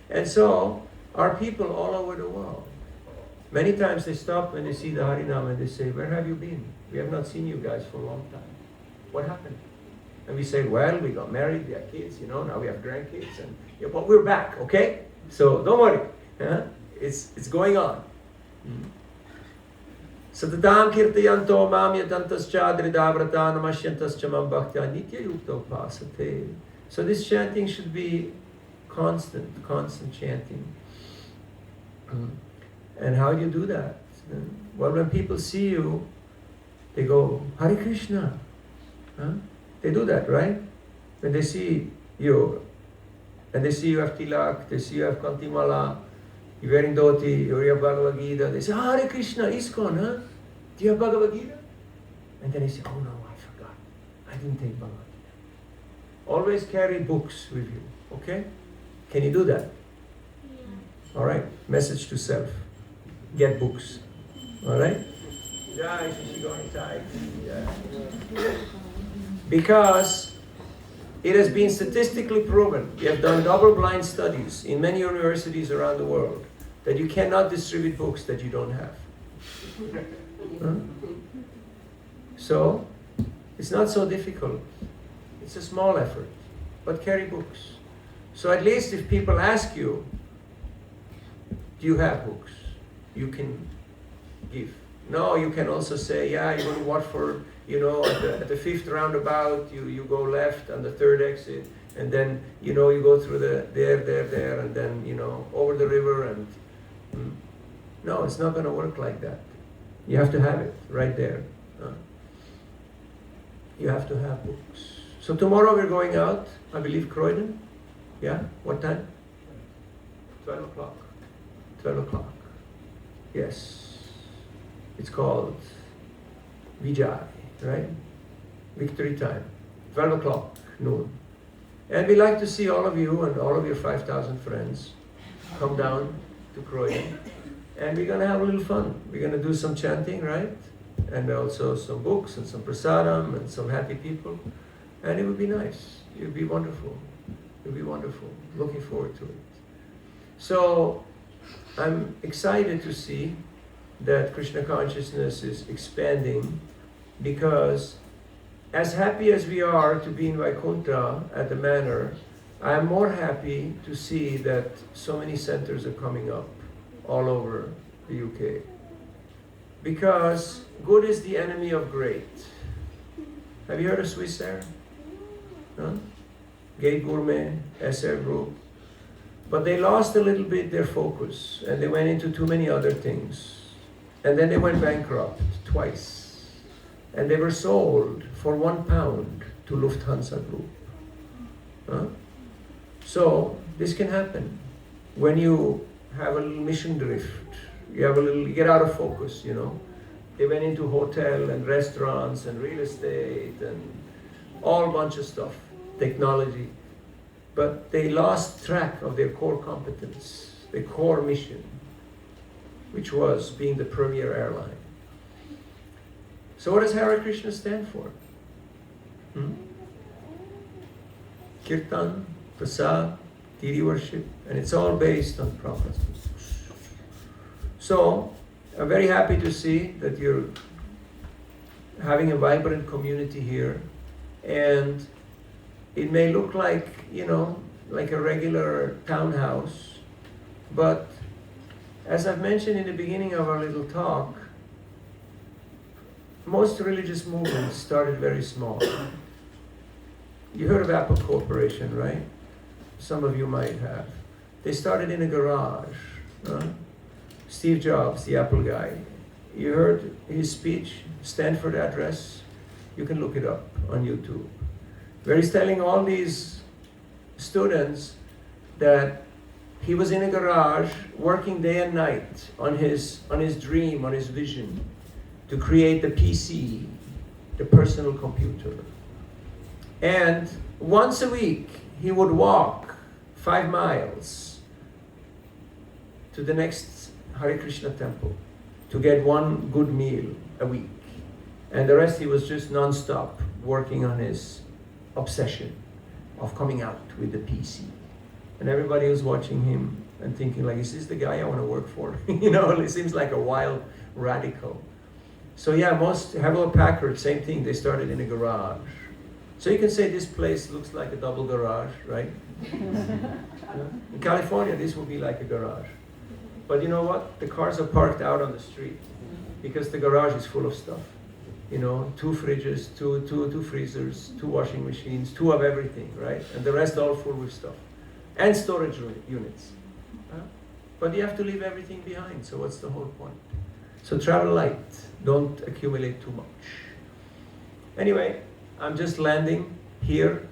And so, are people all over the world. Many times they stop when they see the Harinam and they say, where have you been? We have not seen you guys for a long time. What happened? And we say, well, we got married, we have kids, now we have grandkids, and but we're back, okay? So don't worry. It's going on. Satatam kirtayanto mam yadantascha dridavrata namashyantascha mam bhaktya nitya yukta upasate. So this chanting should be constant chanting. And how do you do that? Well, when people see you, they go, Hare Krishna. They do that, right? When they see you, and they see you have tilak, they see you have kantimala, you're wearing dhoti, you have Bhagavad Gita, they say, Hare Krishna, ISKCON, huh? Do you have Bhagavad Gita? And then they say, oh no, I forgot. I didn't take Bhagavad Gita. Always carry books with you, okay? Can you do that? Yeah. All right, message to self. Get books, all right? Jai Shri Gauranitai. Because it has been statistically proven, we have done double-blind studies in many universities around the world, that you cannot distribute books that you don't have. So, it's not so difficult. It's a small effort, but carry books. So at least if people ask you, do you have books? You can give. No, you can also say, yeah, you go to Watford, at the fifth roundabout, you go left on the third exit, and then, you go through there, and then, over the river, and no, it's not going to work like that. You have to have it right there. You have to have books. So tomorrow we're going out, I believe Croydon. Yeah? What time? 12 o'clock. 12 o'clock. Yes. It's called Vijay, right? Victory time. 12 o'clock, noon. And we like to see all of you and all of your 5,000 friends come down to Croydon. And we're going to have a little fun. We're going to do some chanting, right? And also some books and some prasadam and some happy people. And it would be nice. It would be wonderful. It would be wonderful. Looking forward to it. So I'm excited to see that Krishna consciousness is expanding, because as happy as we are to be in Vaikuntha at the manor, I am more happy to see that so many centers are coming up all over the UK. Because good is the enemy of great. Have you heard of Swissair? Huh? Gate Gourmet, SR Group. But they lost a little bit their focus, and they went into too many other things. And then they went bankrupt twice. And they were sold for £1 to Lufthansa Group. Huh? So this can happen when you have a little mission drift. You get out of focus, They went into hotel and restaurants and real estate and all bunch of stuff, technology. But they lost track of their core competence, their core mission, which was being the premier airline. So what does Hare Krishna stand for? Kirtan, Prasad, deity worship, and it's all based on Prabhupada. So, I'm very happy to see that you're having a vibrant community here. And it may look like, like a regular townhouse, but as I've mentioned in the beginning of our little talk, most religious movements started very small. You heard of Apple Corporation, right? Some of you might have. They started in a garage. Steve Jobs, the Apple guy. You heard his speech, Stanford address? You can look it up on YouTube. Where he's telling all these students that he was in a garage working day and night on his dream, on his vision, to create the PC, the personal computer. And once a week, he would walk 5 miles to the next Hare Krishna temple to get one good meal a week. And the rest he was just non-stop working on his obsession of coming out with the PC. And everybody was watching him and thinking like, is this the guy I want to work for? It seems like a wild radical. So yeah, most Hewlett Packard, same thing, they started in a garage. So you can say this place looks like a double garage, right? In California, this would be like a garage. But you know what? The cars are parked out on the street because the garage is full of stuff. 2 fridges, two freezers, 2 washing machines, 2 of everything, right? And the rest all full with stuff. And storage units. But you have to leave everything behind, so what's the whole point? So travel light, don't accumulate too much. Anyway, I'm just landing here.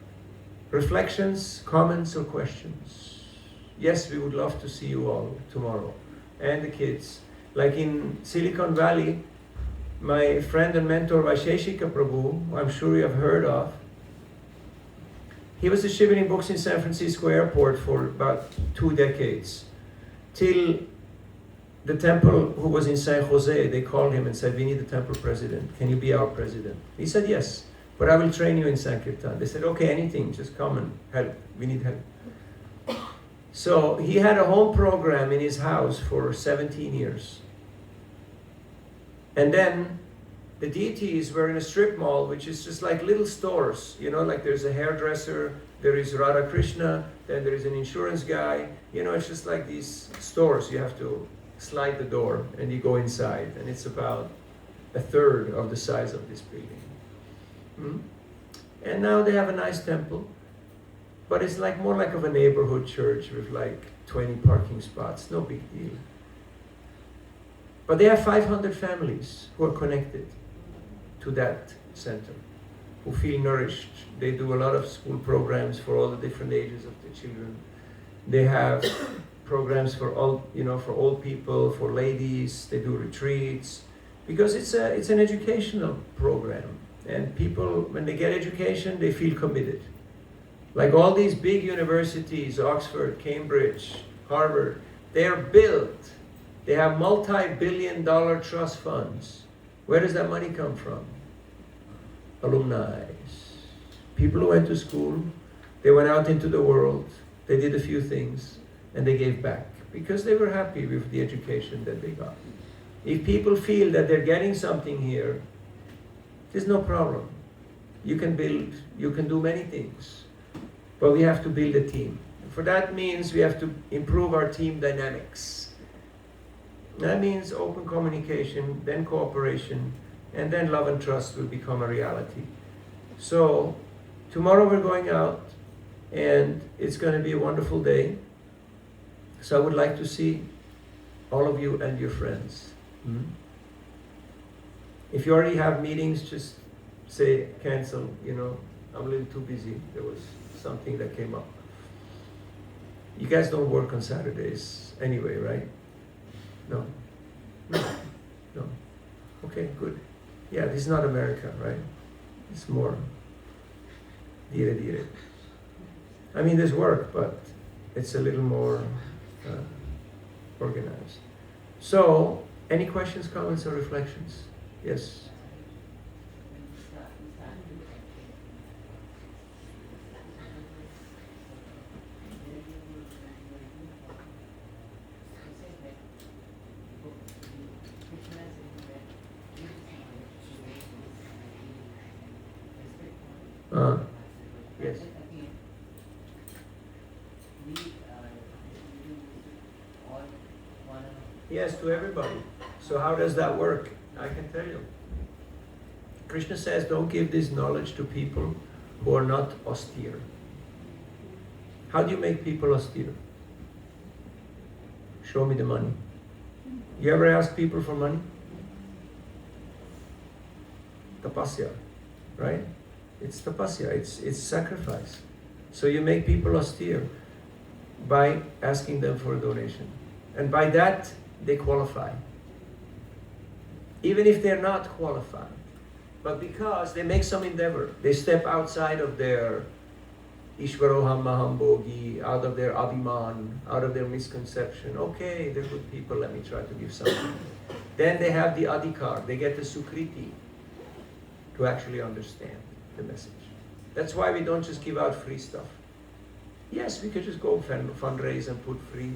Reflections, comments, or questions? Yes, we would love to see you all tomorrow. And the kids. Like in Silicon Valley, my friend and mentor Vaisheshika Prabhu, who I'm sure you have heard of, he was distributing books in San Francisco airport for about 2 decades. Till the temple who was in San Jose, they called him and said, we need a temple president. Can you be our president? He said, yes, but I will train you in Sankirtan. They said, okay, anything, just come and help. We need help. So he had a home program in his house for 17 years. And then the deities were in a strip mall, which is just like little stores. Like there's a hairdresser, there is Radha Krishna, then there is an insurance guy. It's just like these stores. You have to slide the door and you go inside. And it's about 1/3 of the size of this building. And now they have a nice temple. But it's like more like of a neighborhood church with like 20 parking spots. No big deal. But they have 500 families who are connected to that center, who feel nourished. They do a lot of school programs for all the different ages of the children. They have programs for all, for old people, for ladies. They do retreats because it's an educational program. And people, when they get education, they feel committed. Like all these big universities, Oxford, Cambridge, Harvard, they are built. They have multi-billion-dollar trust funds. Where does that money come from? Alumni. People who went to school, they went out into the world, they did a few things, and they gave back because they were happy with the education that they got. If people feel that they're getting something here, there's no problem. You can build, you can do many things, but we have to build a team. For that means we have to improve our team dynamics. That means open communication, then cooperation, and then love and trust will become a reality. So tomorrow we're going out, and it's going to be a wonderful day. So I would like to see all of you and your friends. If you already have meetings, just say cancel, I'm a little too busy. There was something that came up. You guys don't work on Saturdays anyway, right? No. Okay, good. Yeah, this is not America, right? It's more dire. I mean, there's work, but it's a little more organized. So, any questions, comments, or reflections? Yes? Yes. Yes, to everybody. So how does that work? I can tell you. Krishna says, don't give this knowledge to people who are not austere. How do you make people austere? Show me the money. You ever ask people for money? Tapasya, right? It's tapasya, it's sacrifice. So you make people austere by asking them for a donation. And by that, they qualify. Even if they're not qualified. But because they make some endeavor, they step outside of their Ishvaroham Mahambogi, out of their Abhiman, out of their misconception. Okay, they're good people, let me try to give something. Then they have the Adhikar, they get the Sukriti to actually understand the message. That's why we don't just give out free stuff. Yes, we could just go fundraise and put free.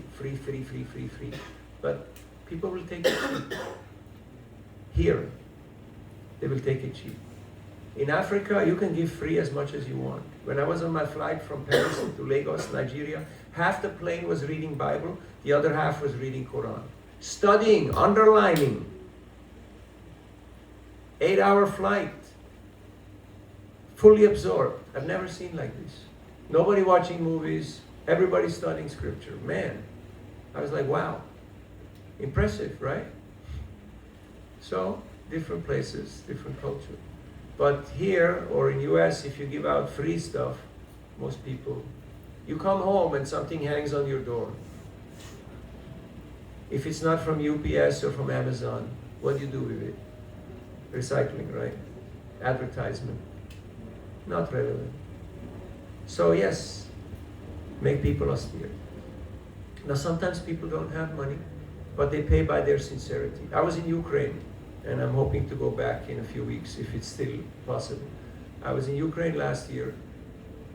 But people will take it cheap. Here, they will take it cheap. In Africa, you can give free as much as you want. When I was on my flight from Paris to Lagos, Nigeria, half the plane was reading Bible, the other half was reading Quran. Studying, underlining. 8-hour flight. Fully absorbed. I've never seen like this. Nobody watching movies, everybody studying scripture. Man, I was like, wow. Impressive, right? So, different places, different culture. But here, or in US, if you give out free stuff, most people, you come home and something hangs on your door. If it's not from UPS or from Amazon, what do you do with it? Recycling, right? Advertisement. Not relevant. So yes, make people austere. Now sometimes people don't have money, but they pay by their sincerity. I was in Ukraine, and I'm hoping to go back in a few weeks if it's still possible. I was in Ukraine last year,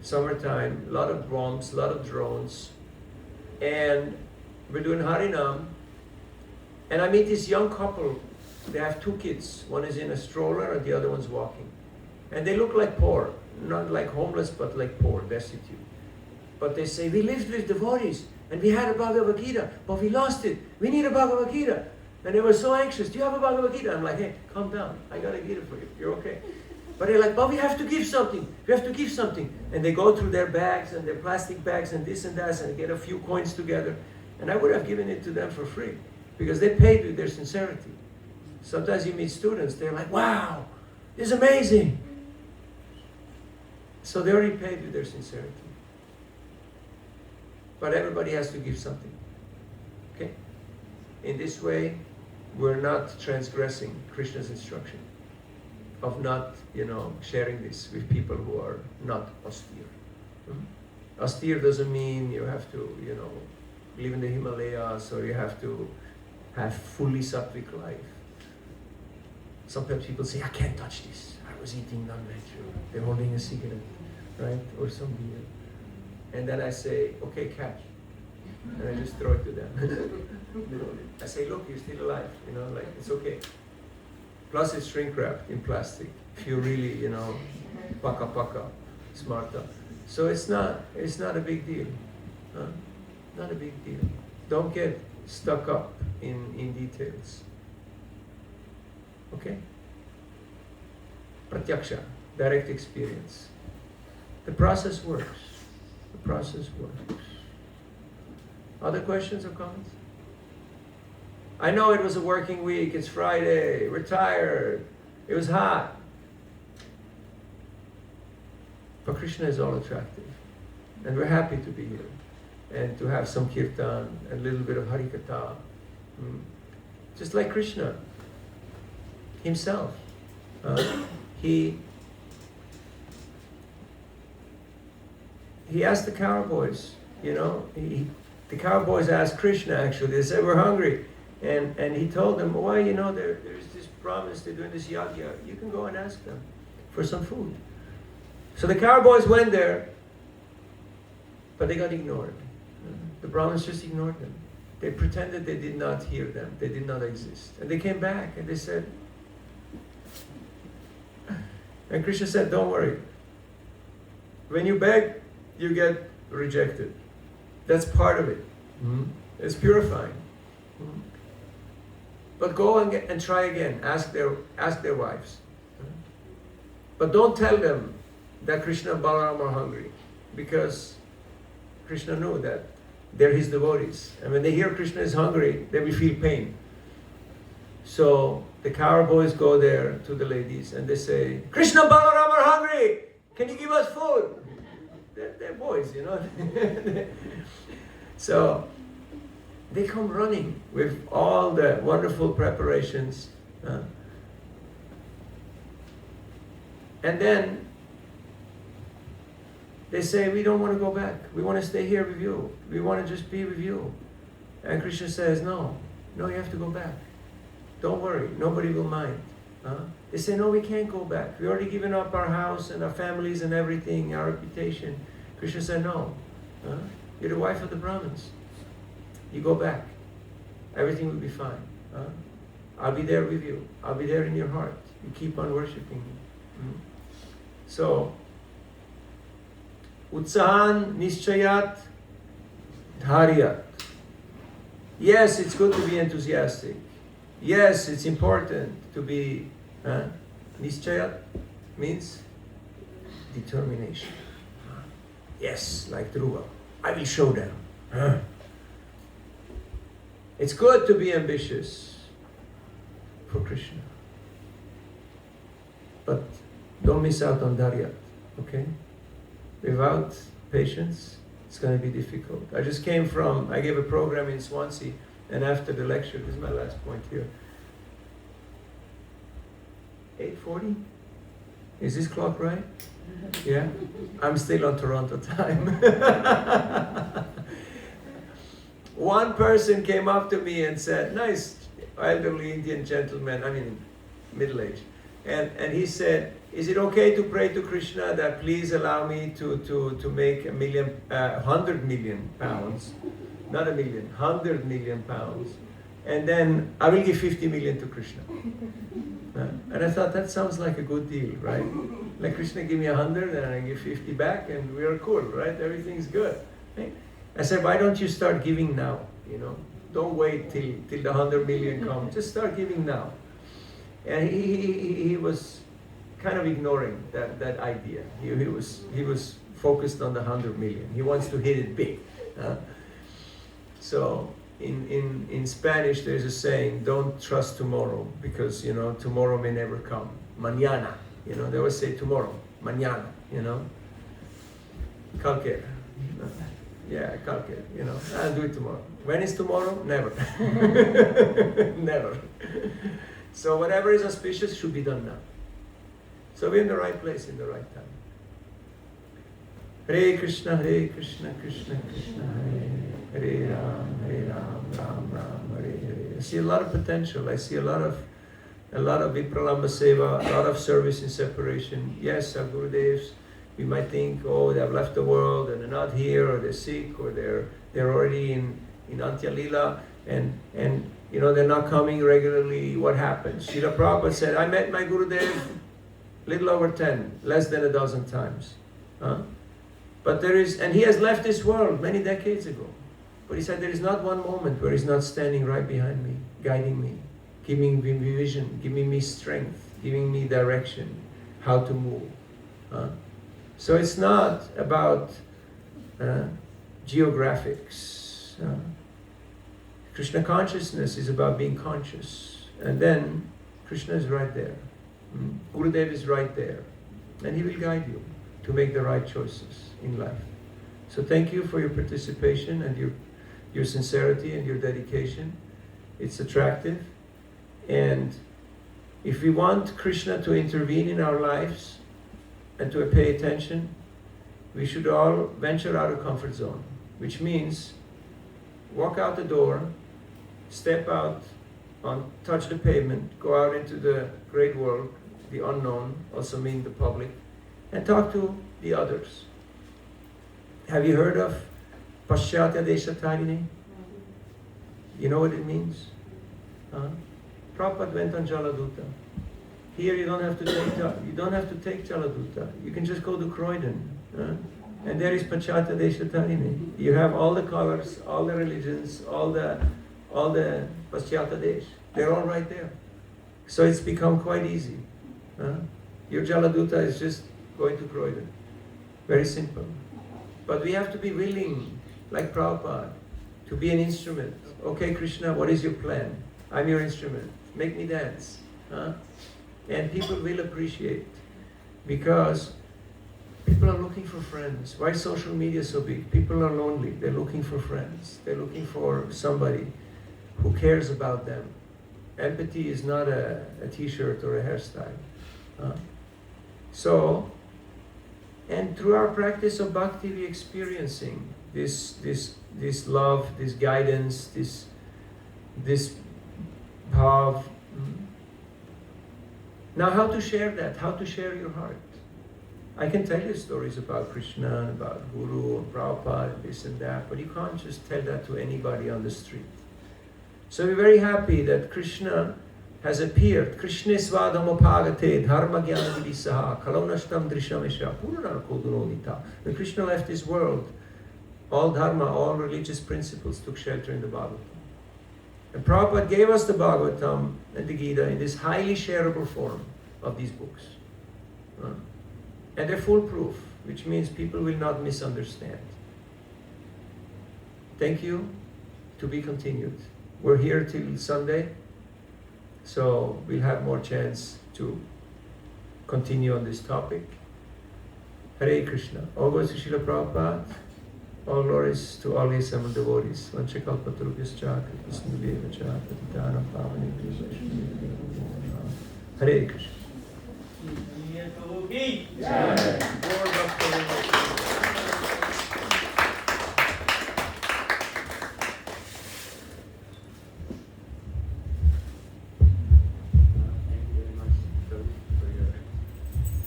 summertime, a lot of bombs, a lot of drones, and we're doing Harinam, and I meet this young couple. They have 2 kids. One is in a stroller and the other one's walking. And they look like poor, not like homeless, but like poor, destitute. But they say, we lived with devotees, and we had a Bhagavad Gita, but we lost it. We need a Bhagavad Gita. And they were so anxious. Do you have a Bhagavad Gita? I'm like, hey, calm down. I got a Gita for you. You're okay. But they're like, but we have to give something. We have to give something. And they go through their bags and their plastic bags and this and that and get a few coins together. And I would have given it to them for free because they paid with their sincerity. Sometimes you meet students, they're like, wow, this is amazing. So they already paid with their sincerity. But everybody has to give something. Okay? In this way, we're not transgressing Krishna's instruction of not, sharing this with people who are not austere. Austere doesn't mean you have to, live in the Himalayas or you have to have fully sattvic life. Sometimes people say, I can't touch this. I was eating non-veg. They're holding a cigarette, right? Or some beer. And then I say, okay, catch. And I just throw it to them. I say, look, you're still alive. It's okay. Plus it's shrink wrapped in plastic. If you really, paka, smarta. So it's not a big deal. Not a big deal. Don't get stuck up in details. Okay? Pratyaksha, direct experience. The process works. The process works. Other questions or comments? I know it was a working week, it's Friday, we're tired, it was hot. But Krishna is all attractive. And we're happy to be here. And to have some kirtan, a little bit of harikatha. Just like Krishna himself. He asked the cowboys, the cowboys asked Krishna actually, they said, we're hungry. And he told them, why, there's this promise, they're doing this yagya. You can go and ask them for some food. So the cowboys went there, but they got ignored. The Brahmins just ignored them. They pretended they did not hear them. They did not exist. And they came back and they said, and Krishna said, don't worry. When you beg, you get rejected. That's part of it. It's purifying. But go and try again. Ask their wives. But don't tell them that Krishna and Balaram are hungry, because Krishna knew that they're his devotees. And when they hear Krishna is hungry, they will feel pain. So the cowboys go there to the ladies and they say, Krishna and Balaram are hungry! Can you give us food? They're boys, you know. So they come running with all the wonderful preparations. And then they say, we don't want to go back. We want to stay here with you. We want to just be with you. And Krishna says, no, you have to go back. Don't worry, nobody will mind. They say, no, we can't go back. We already given up our house and our families and everything, our reputation. Krishna said, no, you're the wife of the Brahmins. You go back. Everything will be fine. I'll be there with you. I'll be there in your heart. You keep on worshiping me. So, Utsahan Nischayat Dharyat. Yes, it's good to be enthusiastic. Yes, it's important to be Nischayat means determination. Yes, like Dhruva. I will show them. It's good to be ambitious for Krishna. But don't miss out on Dharyat, okay? Without patience, it's going to be difficult. I gave a program in Swansea, and after the lecture, this is my last point here. 8:40? Is this clock right? Yeah? I'm still on Toronto time. One person came up to me and said, nice elderly Indian gentleman, middle-aged, and he said, is it okay to pray to Krishna that please allow me to make 100 million pounds, not a million, 100 million pounds, and then I will give 50 million to Krishna. And I thought, that sounds like a good deal, right? Like Krishna give me 100 and I give 50 back and we are cool, right? Everything's good. Right? I said, why don't you start giving now? Don't wait till the 100 million comes. Just start giving now. And he was kind of ignoring that idea. He was focused on the 100 million. He wants to hit it big. So in Spanish there's a saying, don't trust tomorrow, because tomorrow may never come. Mañana. They always say tomorrow. Mañana. Calquer. Yeah, calquer. I'll do it tomorrow. When is tomorrow? Never. Never. So whatever is auspicious should be done now. So we're in the right place in the right time. Hare Krishna, Krishna Krishna, Hare Ram, Ram Ram, Hare Hare. I see a lot of potential. I see a lot of Vipralamba Seva, a lot of service in separation. Yes, our Gurudevs, we might think, oh, they have left the world and they're not here, or they're sick, or they're already in Antya Lila, and they're not coming regularly. What happens? Srila Prabhupada said, I met my Gurudev little over 10, less than a dozen times. But and he has left this world many decades ago. But he said, there is not one moment where he's not standing right behind me, guiding me, giving me vision, giving me strength, giving me direction, how to move. So it's not about geographics. Krishna consciousness is about being conscious. And then Krishna is right there. Gurudev is right there. And he will guide you to make the right choices in life. So thank you for your participation and your sincerity and your dedication. It's attractive. And if we want Krishna to intervene in our lives and to pay attention, we should all venture out of comfort zone, which means walk out the door, step out, touch the pavement, go out into the great world, the unknown, also mean the public, and talk to the others. Have you heard of Paschatya Deshatarine? You know what it means? Prabhupada went on Jaladuta. Here you don't have to take Jaladuta. You can just go to Croydon And there is Pachata Deshatarine. You have all the colors, all the religions, all the Paschata Desh. They're all right there. So it's become quite easy. Your Jaladuta is just going to Croydon. Very simple. But we have to be willing, like Prabhupada, to be an instrument. Okay, Krishna, what is your plan? I'm your instrument. Make me dance. And people will appreciate, because people are looking for friends. Why is social media so big? People are lonely. They're looking for friends. They're looking for somebody who cares about them. Empathy is not a t-shirt or a hairstyle. So, and through our practice of bhakti, we're experiencing this love, this guidance, this bhav. Now, how to share that? How to share your heart? I can tell you stories about Krishna and about Guru and Prabhupada and this and that, but you can't just tell that to anybody on the street. So we're very happy that Krishna has appeared. Krishna svadhamapagate dharma jnana vidisaha kalonashtam drishamesha purana kodunolita. When Krishna left this world, all dharma, all religious principles took shelter in the Bhagavatam. And Prabhupada gave us the Bhagavatam and the Gita in this highly shareable form of these books. And they're foolproof, which means people will not misunderstand. Thank you. To be continued. We're here till Sunday, so we'll have more chance to continue on this topic. Hare Krishna. All goes to Srila Prabhupada. All glories to all his seven devotees. Vanchakalpatarubhyascha Krishna Patitanam Pavanebhyo Hare Krishna.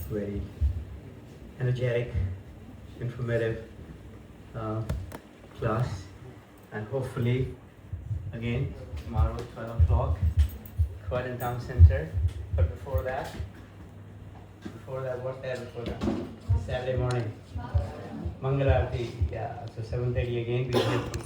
Very energetic, informative class, and hopefully again tomorrow 12 o'clock Croydon Town Center. But before that what's there before that? Saturday morning Mangalarti, yeah, so 7:30 again we'll hear from